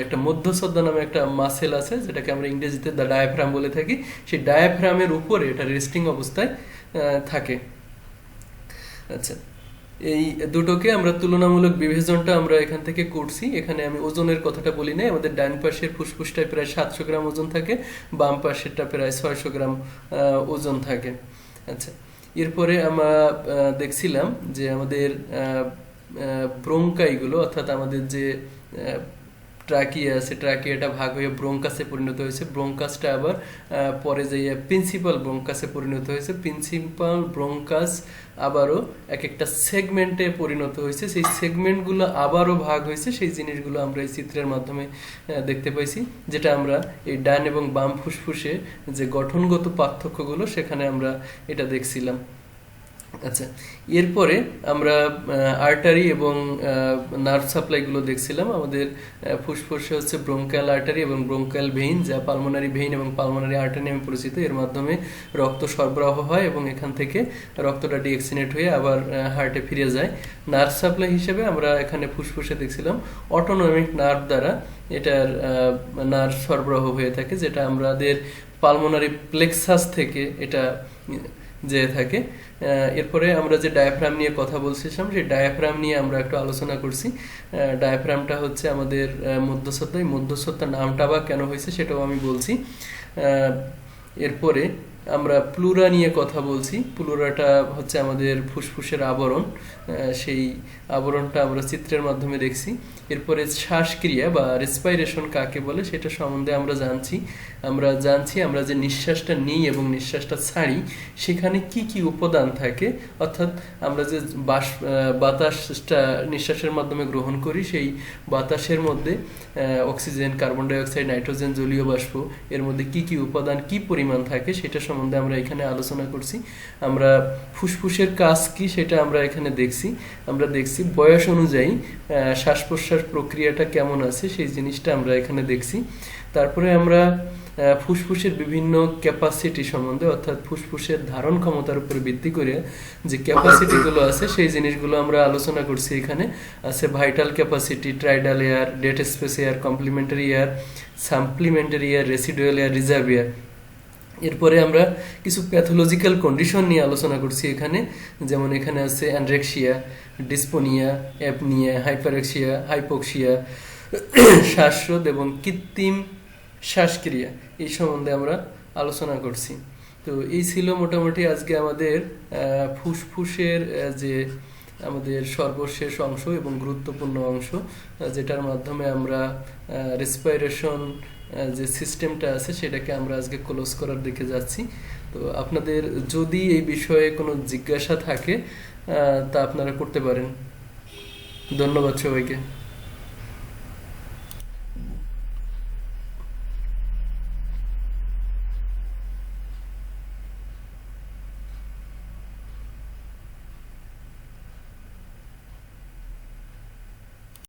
একটা মধ্যচ্ছদা নামে একটা মাসেল আছে, যেটাকে আমরা ইংরেজিতে দ্য ডায়াফ্রাম বলে থাকি। সেই ডায়াফ্রামের উপরে এটা রেস্টিং অবস্থায় থাকে। আচ্ছা, এই দুটোকে আমরা তুলনামূলক বিভাজনটা আমরা এখান থেকে করছি। এখানে আমি ওজনের কথাটা বলি নাই। আমাদের ডান পাশের ফুসফুসটায় প্রায় 700 গ্রাম ওজন থাকে, বাম পাশেরটা প্রায় 600 গ্রাম ওজন থাকে। আচ্ছা, এরপরে আমরা দেখছিলাম যে আমাদের ব্রোঙ্কাইগুলো, অর্থাৎ আমাদের যে ট্রাকিয়া আছে, ট্রাকিয়াটা ভাগ হয়ে ব্রোঙ্কাসে পরিণত হয়েছে। ব্রোঙ্কাসটা আবার পরে যাইয়া প্রিন্সিপাল ব্রোঙ্কাসে পরিণত হয়েছে। প্রিন্সিপাল ব্রোঙ্কাস আবারও এক একটা সেগমেন্টে পরিণত হয়েছে। সেই সেগমেন্টগুলো আবারও ভাগ হয়েছে। সেই জিনিসগুলো আমরা এই চিত্রের মাধ্যমে দেখতে পাইছি, যেটা আমরা এই ডান এবং বাম ফুসফুসে যে গঠনগত পার্থক্যগুলো, সেখানে আমরা এটা দেখছিলাম। আচ্ছা, এরপরে আমরা আর্টারি এবং নার্ভ সাপ্লাইগুলো দেখছিলাম। আমাদের ফুসফুসে হচ্ছে ব্রোঙ্কাল আর্টারি এবং ব্রোঙ্কাল ভেইন, যা পালমোনারি ভেইন এবং পালমোনারি আর্টারি নামে পরিচিত। এর মাধ্যমে রক্ত সরবরাহ হয় এবং এখান থেকে রক্তটা ডিএক্সিনেট হয়ে আবার হার্টে ফিরে যায়। নার্ভ সাপ্লাই হিসেবে আমরা এখানে ফুসফুসে দেখছিলাম অটোনমিক নার্ভ দ্বারা এটার নার্ভ সরবরাহ হয়ে থাকে, যেটা আমাদের পালমোনারি প্লেক্সাস থেকে এটা যেয়ে থাকে। এরপরে আমরা যে ডায়াফ্রাম নিয়ে কথা বলছিলাম, সেই ডায়াফ্রাম নিয়ে আমরা একটু আলোচনা করছি। ডায়াফ্রামটা হচ্ছে আমাদের মধ্যচ্ছদা। এই মধ্যচ্ছদার নামটা বা কেন হয়েছে সেটাও আমি বলছি। এরপরে আমরা প্লুরা নিয়ে কথা বলছি। প্লুরাটা হচ্ছে আমাদের ফুসফুসের আবরণ, সেই আবরণটা আমরা চিত্রের মাধ্যমে দেখছি। এরপরে শ্বাসক্রিয়া বা রেসপাইরেশন কাকে বলে সেটা সম্বন্ধে আমরা জানছি আমরা যে নিঃশ্বাসটা নিই এবং নিঃশ্বাসটা ছাড়ি, সেখানে কি কি উপাদান থাকে। অর্থাৎ আমরা যে বাতাসটা নিঃশ্বাসের মাধ্যমে গ্রহণ করি, সেই বাতাসের মধ্যে oxygen, carbon die oxide, nitrogen, জলীয় বাষ্প, এর মধ্যে কি কি উপাদান, কি পরিমাণ থাকে, সেটা সম্বন্ধে আমরা এখানে আলোচনা করছি। আমরা ফুসফুসের কাজ কি সেটা আমরা এখানে দেখছি। আমরা দেখছি বয়স অনুযায়ী শ্বাস প্রশ্বাস প্রক্রিয়াটা কেমন আছে, সেই জিনিসটা আমরা এখানে দেখছি। তারপরে আমরা ফুসফুসের বিভিন্ন ক্যাপাসিটি সম্বন্ধে, অর্থাৎ ফুসফুসের ধারণ ক্ষমতার উপর ভিত্তি করে যে ক্যাপাসিটিগুলো আছে, সেই জিনিসগুলো আমরা আলোচনা করছি। এখানে আছে vital capacity, tidal air, dead space air, complementary air, supplementary air, residual air, reserve air. এরপরে আমরা কিছু প্যাথোলজিক্যাল কন্ডিশন নিয়ে আলোচনা করছি এখানে, যেমন এখানে আছে অ্যানরেক্সিয়া, ডিসপোনিয়া, অ্যাপনিয়া, হাইপারেক্সিয়া, হাইপোক্সিয়া, শ্বাসরোধ এবং কৃত্রিম শ্বাসক্রিয়া, এই সম্বন্ধে আমরা আলোচনা করছি। তো এই ছিল মোটামুটি আজকে আমাদের ফুসফুসের যে আমাদের সর্বশেষ অংশ এবং গুরুত্বপূর্ণ অংশ, যেটার মাধ্যমে আমরা রেসপিরেশন যে সিস্টেমটা আছে সেটাকে আমরা আজকে ক্লোজ করার দিকে যাচ্ছি। তো আপনাদের যদি এই বিষয়ে কোনো জিজ্ঞাসা থাকে তা আপনারা করতে পারেন। ধন্যবাদ সবাইকে।